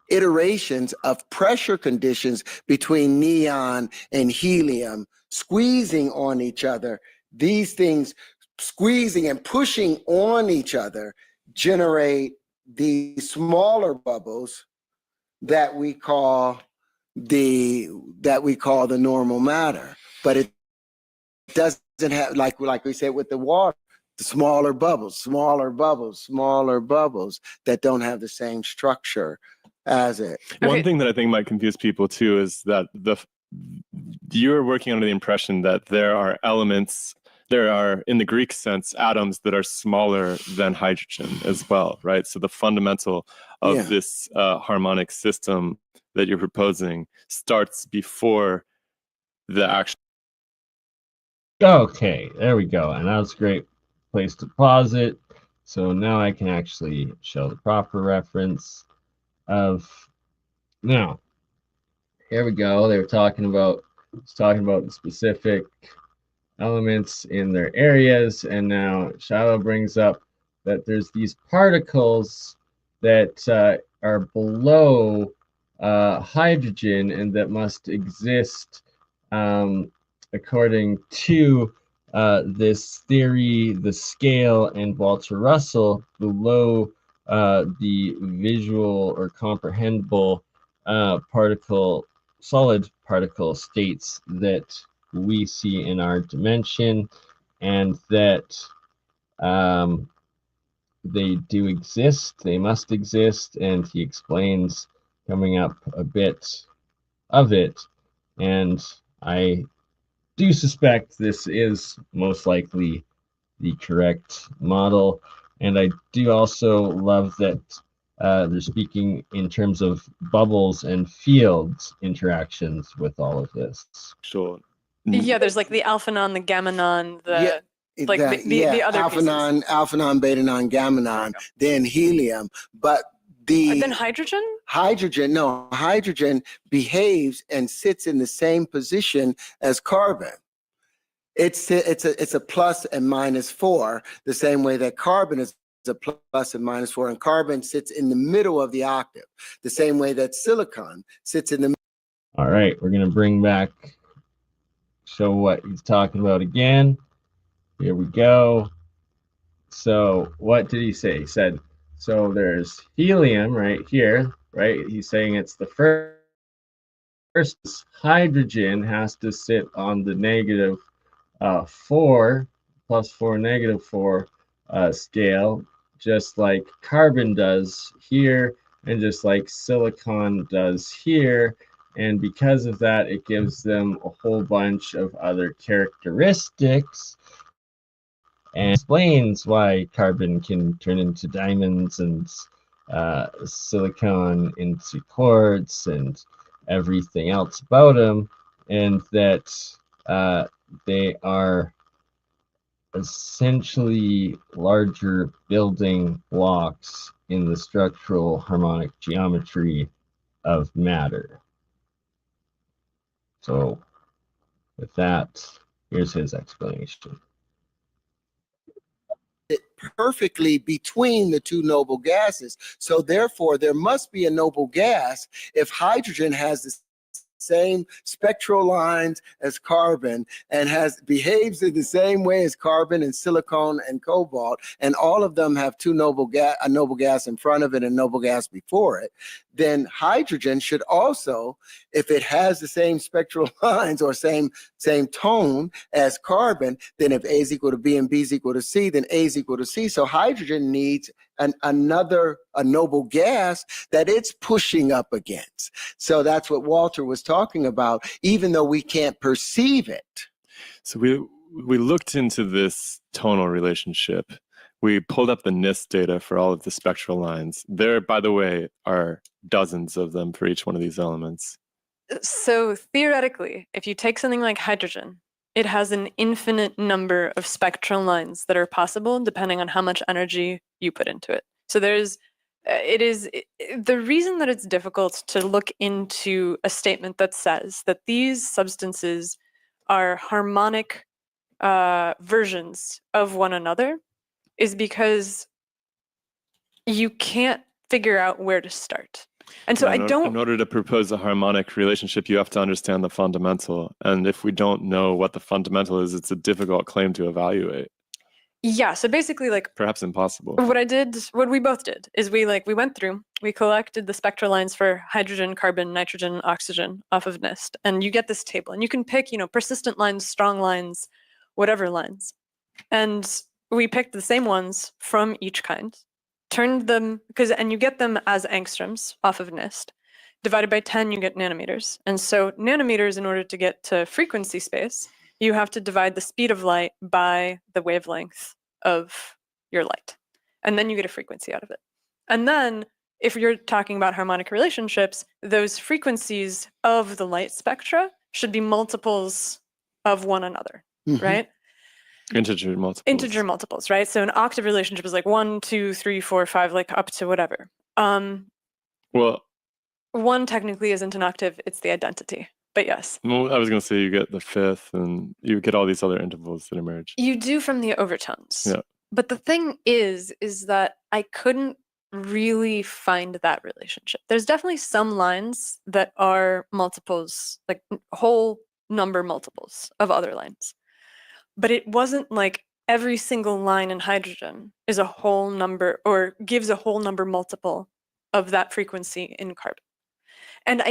Iterations of pressure conditions between neon and helium squeezing on each other. These things squeezing and pushing on each other generate the smaller bubbles that we call the normal matter, but it doesn't have, like we said with the water, the smaller bubbles that don't have the same structure as it. One thing that I think might confuse people too is that you're working under the impression that there are elements, in the Greek sense, atoms that are smaller than hydrogen as well, right? So the fundamental of this harmonic system that you're proposing starts before the actual. Okay, there we go. And that's a great place to pause it. So now I can actually show the proper reference of, now, here we go. They were talking about the specific elements in their areas. And now Shiloh brings up that there's these particles that are below hydrogen and that must exist according to this theory, the scale, and Walter Russell, below the visual or comprehensible solid particle states that we see in our dimension, and that they do exist, they must exist, and he explains coming up a bit of it. And I do suspect this is most likely the correct model. And I do also love that they're speaking in terms of bubbles and fields interactions with all of this. Sure. Yeah, there's like the alphanon, the gammanon, the the other alphanon, betanon, gammanon, then helium, but then hydrogen? Hydrogen behaves and sits in the same position as carbon. It's a plus and minus 4, the same way that carbon is a plus and minus 4, and carbon sits in the middle of the octave, the same way that silicon sits in the. All right, we're gonna bring back, show what he's talking about again. Here we go. So what did he say? He said, so there's helium right here, right? He's saying it's the first hydrogen has to sit on the negative 4, plus 4, negative 4 scale, just like carbon does here, and just like silicon does here. And because of that, it gives them a whole bunch of other characteristics, and explains why carbon can turn into diamonds and silicon into quartz and everything else about them, and that they are essentially larger building blocks in the structural harmonic geometry of matter. So with that, here's his explanation. Perfectly between the two noble gases. So therefore, there must be a noble gas if hydrogen has the same spectral lines as carbon and behaves in the same way as carbon and silicon and cobalt, and all of them have a noble gas in front of it and noble gas before it. Then hydrogen should also, if it has the same spectral lines or same tone as carbon, then if A is equal to B and B is equal to C, then A is equal to C. So hydrogen needs a noble gas that it's pushing up against. So that's what Walter was talking about, even though we can't perceive it. So we looked into this tonal relationship. We pulled up the NIST data for all of the spectral lines. There, by the way, are dozens of them for each one of these elements. So theoretically, if you take something like hydrogen, it has an infinite number of spectral lines that are possible depending on how much energy you put into it. So the reason that it's difficult to look into a statement that says that these substances are harmonic versions of one another is because you can't figure out where to start. And so in order to propose a harmonic relationship, you have to understand the fundamental. And if we don't know what the fundamental is, it's a difficult claim to evaluate. Yeah, so basically like Perhaps impossible. what we both did is we went through, we collected the spectral lines for hydrogen, carbon, nitrogen, oxygen off of NIST, and you get this table, and you can pick, persistent lines, strong lines, whatever lines. And we picked the same ones from each kind, turned them, and you get them as angstroms off of NIST. Divided by 10, you get nanometers. And so nanometers, in order to get to frequency space, you have to divide the speed of light by the wavelength of your light. And then you get a frequency out of it. And then if you're talking about harmonic relationships, those frequencies of the light spectra should be multiples of one another, right? Integer multiples. Integer multiples, right? So an octave relationship is like 1, 2, 3, 4, 5, like up to whatever. Well, 1 technically isn't an octave, it's the identity. But yes. I was going to say you get the fifth and you get all these other intervals that emerge. You do from the overtones. Yeah. But the thing is that I couldn't really find that relationship. There's definitely some lines that are multiples, like whole number multiples of other lines. But it wasn't like every single line in hydrogen is a whole number or gives a whole number multiple of that frequency in carbon. And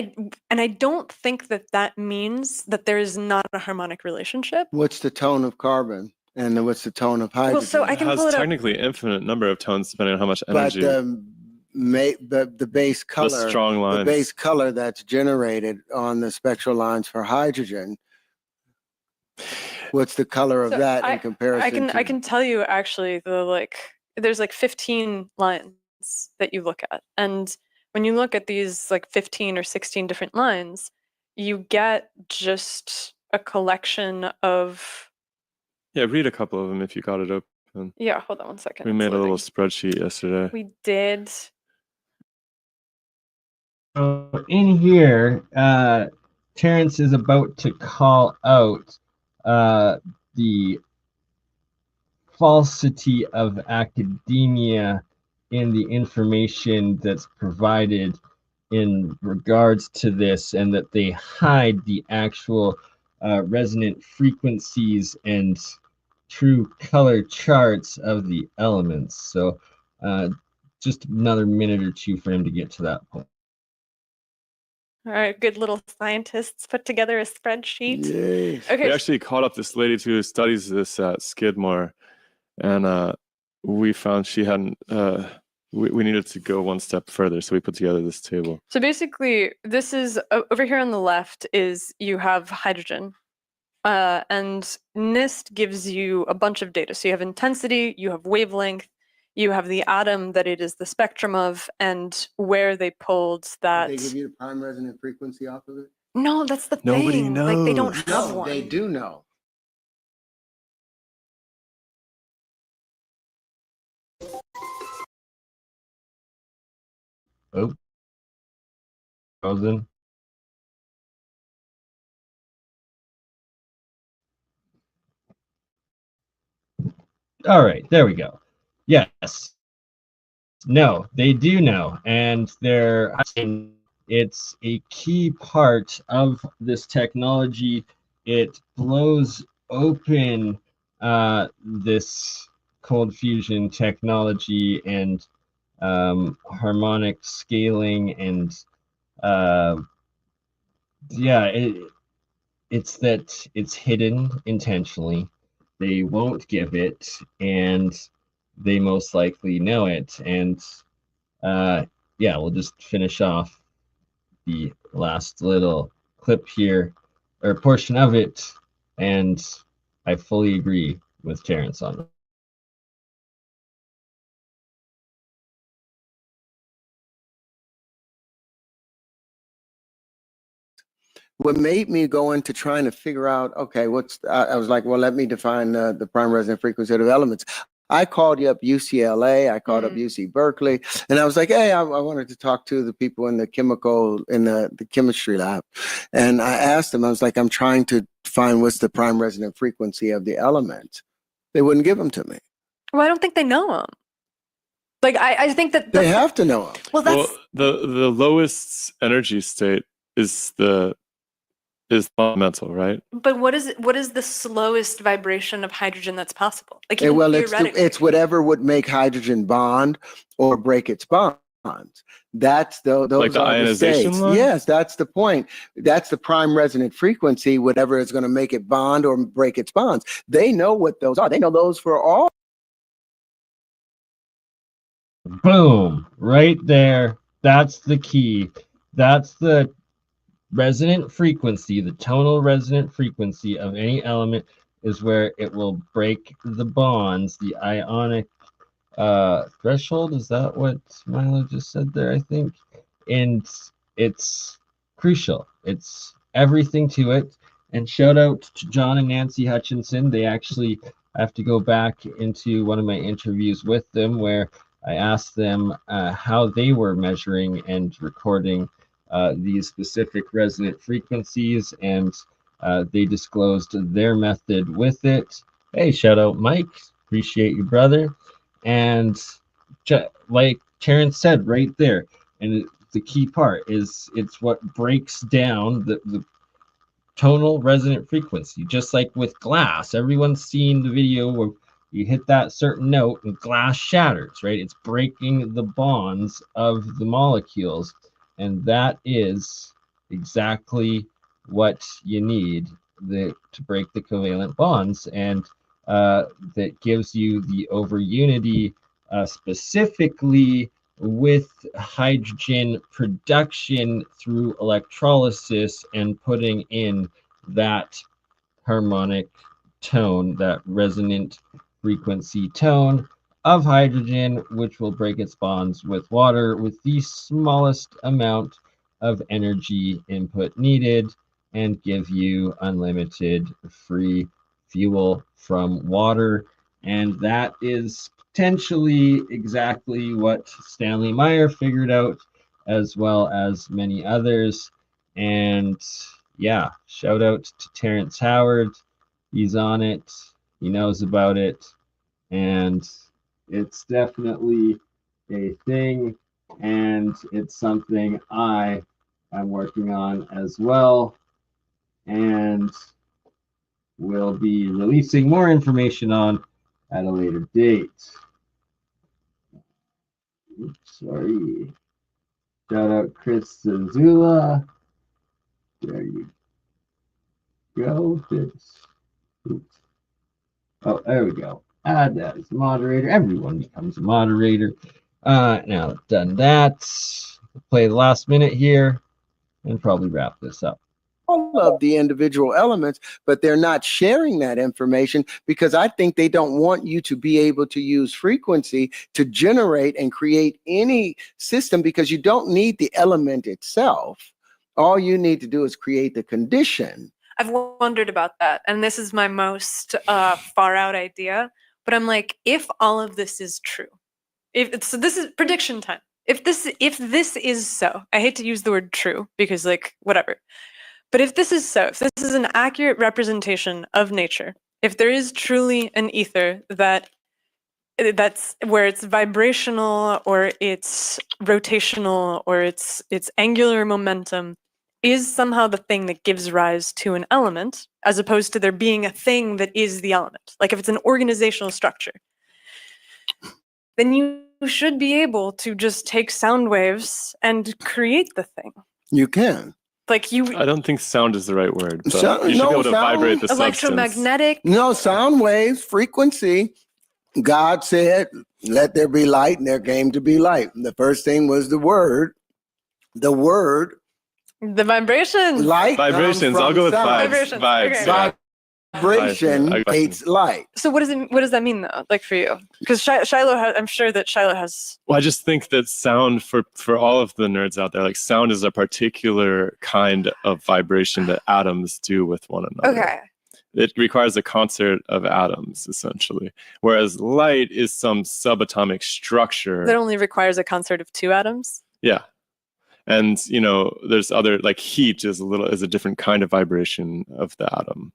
I don't think that means that there is not a harmonic relationship. What's the tone of carbon and what's the tone of hydrogen? Well, so I It can has pull it up. technically infinite number of tones depending on how much But energy. the base color, The strong the lines. base color that's generated on the spectral lines for hydrogen. What's the color of So that in comparison? I can tell you actually there's like 15 lines that you look at, and when you look at these like 15 or 16 different lines, you get just a collection of. Yeah, read a couple of them if you got it open. Yeah, hold on one second. We it's made a little loading. spreadsheet yesterday. We did. So in here, Terrence is about to call out the falsity of academia in the information that's provided in regards to this, and that they hide the actual resonant frequencies and true color charts of the elements. So just another minute or two for him to get to that point. All right, good little scientists put together a spreadsheet. Yes. Okay. We actually called up this lady who studies this at Skidmore, and we found she hadn't. We needed to go one step further, so we put together this table. So basically, this is over here on the left is you have hydrogen, and NIST gives you a bunch of data. So you have intensity, you have wavelength, you have the atom that it is the spectrum of, and where they pulled that. Did they give you the prime resonant frequency off of it? No, that's the Nobody thing. Like they don't knows. have one. They do know. Oh, frozen. All right, there we go. Yes. No, they do know, and it's a key part of this technology. It blows open this cold fusion technology and harmonic scaling, and it's that it's hidden intentionally. They won't give it, and they most likely know it. And we'll just finish off the last little clip here, or portion of it, and I fully agree with Terrence on it. What made me go into trying to figure out, okay, I was like, well, let me define the prime resonant frequency of elements. I called you up UCLA, I called up UC Berkeley, and I was like, hey, I wanted to talk to the people in the chemistry lab. And I asked them, I was like, I'm trying to find what's the prime resonant frequency of the element. They wouldn't give them to me. Well, I don't think they know them. Like I think that They have to know them. Well, that's the lowest energy state is the is fundamental, right? But what is the slowest vibration of hydrogen that's possible? Like even Well, it's theoretically. it's whatever would make hydrogen bond or break its bonds. That's those Like the are the ionization states. line? Yes, that's the point. That's the prime resonant frequency, whatever is going to make it bond or break its bonds. They know what those are. They know those for all. Boom, right there. That's the key. That's the resonant frequency, the tonal resonant frequency of any element is where it will break the bonds, the ionic threshold. Is that what Milo just said there? I think. And it's crucial. It's everything to it. And shout out to John and Nancy Hutchinson. They actually have to go back into one of my interviews with them where I asked them how they were measuring and recording these specific resonant frequencies, and they disclosed their method with it. Hey, shout out Mike. Appreciate you, brother. And like Terrence said right there, and the key part is it's what breaks down the tonal resonant frequency, just like with glass. Everyone's seen the video where you hit that certain note and glass shatters, right? It's breaking the bonds of the molecules. And that is exactly what you need to break the covalent bonds. And that gives you the over unity specifically with hydrogen production through electrolysis and putting in that harmonic tone, that resonant frequency tone of hydrogen, which will break its bonds with water with the smallest amount of energy input needed and give you unlimited free fuel from water. And that is potentially exactly what Stanley Meyer figured out, as well as many others. And yeah, shout out to Terrence Howard. He's on it. He knows about it. And it's definitely a thing. And it's something I am working on as well. And we'll be releasing more information on at a later date. Oops, sorry. Shout out Chris Zazula. There you go. Oops. Oh, there we go. Add that as moderator. Everyone becomes a moderator. Now I've done that. We'll play the last minute here and probably wrap this up. All of the individual elements, but they're not sharing that information because I think they don't want you to be able to use frequency to generate and create any system, because you don't need the element itself. All you need to do is create the condition. I've wondered about that, and this is my most far out idea. But I'm like, if all of this is true, so this is prediction time. If this is so, I hate to use the word true because like whatever. But if this is so, if this is an accurate representation of nature, if there is truly an ether that's where it's vibrational or it's rotational or it's angular momentum is somehow the thing that gives rise to an element, as opposed to there being a thing that is the element. Like if it's an organizational structure, then you should be able to just take sound waves and create the thing. You can. Like you, I don't think sound is the right word, but Sound- you should no, be able to sound- vibrate the substance. electromagnetic. No, sound waves, frequency. God said, let there be light, and there came to be light. And the first thing was the word. The word, The vibrations. light. Vibrations. I'll go with vibes. Vibrations, Vibes. okay. Yeah. Vibration I got you. creates light. So what does that mean though? Like for you? Because Shiloh I'm sure that Shiloh has. Well, I just think that sound, for all of the nerds out there, like sound is a particular kind of vibration that atoms do with one another. Okay. It requires a concert of atoms, essentially. Whereas light is some subatomic structure. That only requires a concert of two atoms. Yeah. And, you know, there's other, like heat is a different kind of vibration of the atom.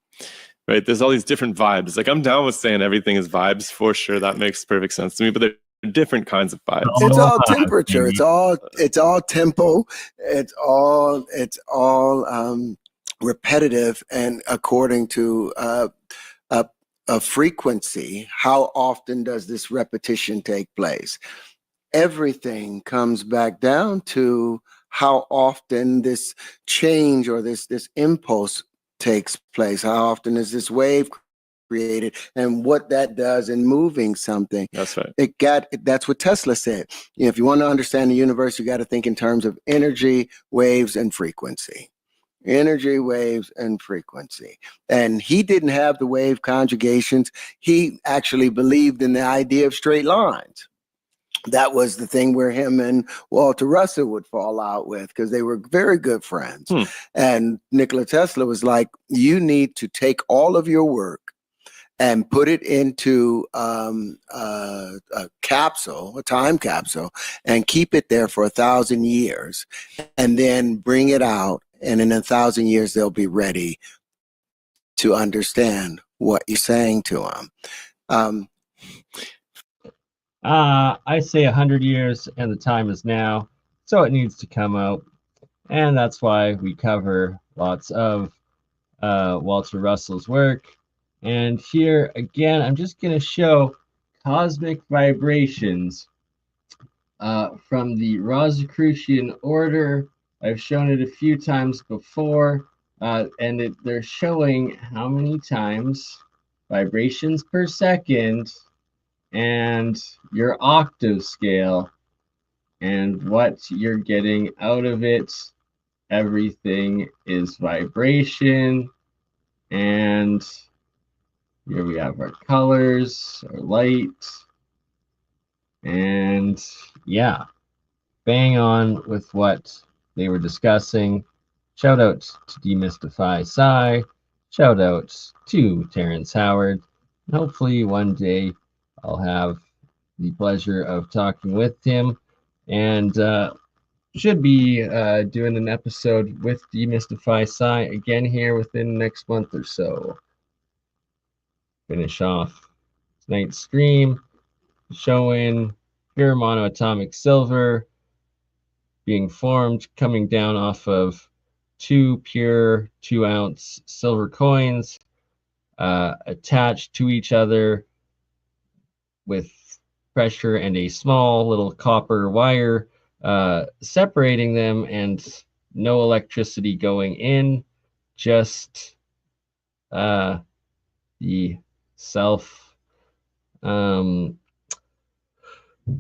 Right? There's all these different vibes. Like I'm down with saying everything is vibes for sure. That makes perfect sense to me. But there are different kinds of vibes. It's all temperature. It's all tempo. It's all repetitive and according to a frequency. How often does this repetition take place? Everything comes back down to how often this change or this impulse takes place. How often is this wave created, and what that does in moving something. That's right. That's what Tesla said. If you want to understand the universe, you got to think in terms of energy, waves, and frequency. Energy, waves, and frequency. And he didn't have the wave conjugations. He actually believed in the idea of straight lines. That was the thing where him and Walter Russell would fall out with, because they were very good friends. And Nikola Tesla was like, you need to take all of your work and put it into a capsule, a time capsule, and keep it there for 1,000 years, and then bring it out. And in 1,000 years, they'll be ready to understand what you're saying to them. I say 100 years, and the time is now, so it needs to come out. And that's why we cover lots of Walter Russell's work. And here again, I'm just going to show cosmic vibrations from the Rosicrucian order. I've shown it a few times before, and they're showing how many times vibrations per second and your octave scale and what you're getting out of it. Everything is vibration, and here we have our colors, our light, and yeah, bang on with what they were discussing. Shout out to Demystify Sci, shout out to Terrence Howard, and hopefully one day I'll have the pleasure of talking with him, and should be doing an episode with Demystify Sci again here within the next month or so. Finish off tonight's stream showing pure monoatomic silver being formed, coming down off of 2 pure 2-ounce silver coins attached to each other with pressure and a small little copper wire separating them, and no electricity going in, just the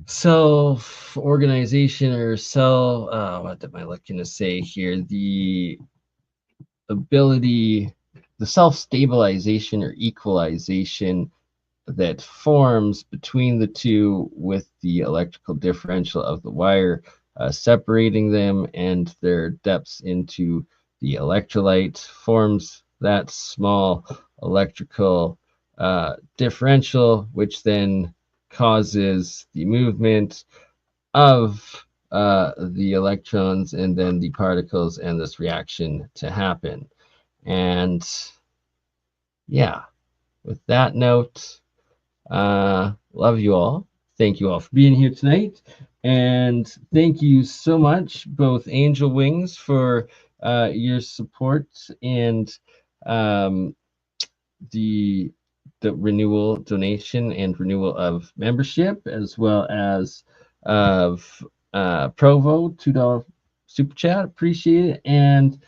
self-organization or what am I looking to say here? The ability, the self-stabilization or equalization that forms between the two with the electrical differential of the wire, separating them and their depths into the electrolyte forms that small electrical differential, which then causes the movement of the electrons and then the particles and this reaction to happen. And yeah, with that note, love you all. Thank you all for being here tonight. And thank you so much, both Angel Wings, for your support and the renewal donation and renewal of membership, as well as of Provo $2 super chat. Appreciate it. And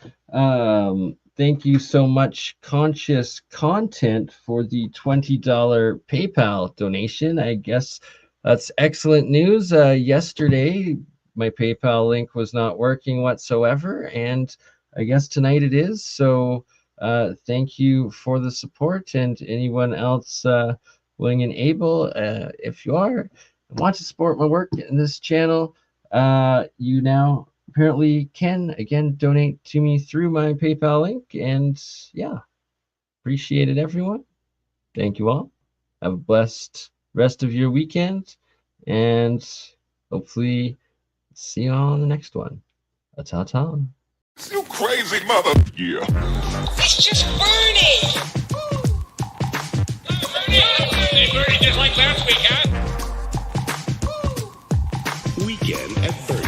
thank you so much, Conscious Content, for the $20 PayPal donation. I guess that's excellent news. Yesterday, my PayPal link was not working whatsoever, and I guess tonight it is. So thank you for the support, and anyone else willing and able, if you are and want to support my work in this channel, you now apparently can again donate to me through my PayPal link. And yeah, appreciate it, everyone. Thank you all. Have a blessed rest of your weekend, and hopefully see you all in the next one. Ta-ta. You crazy mother. Yeah. It's just Bernie! Hey, Bernie, just like last week, huh? Weekend at Bernie's.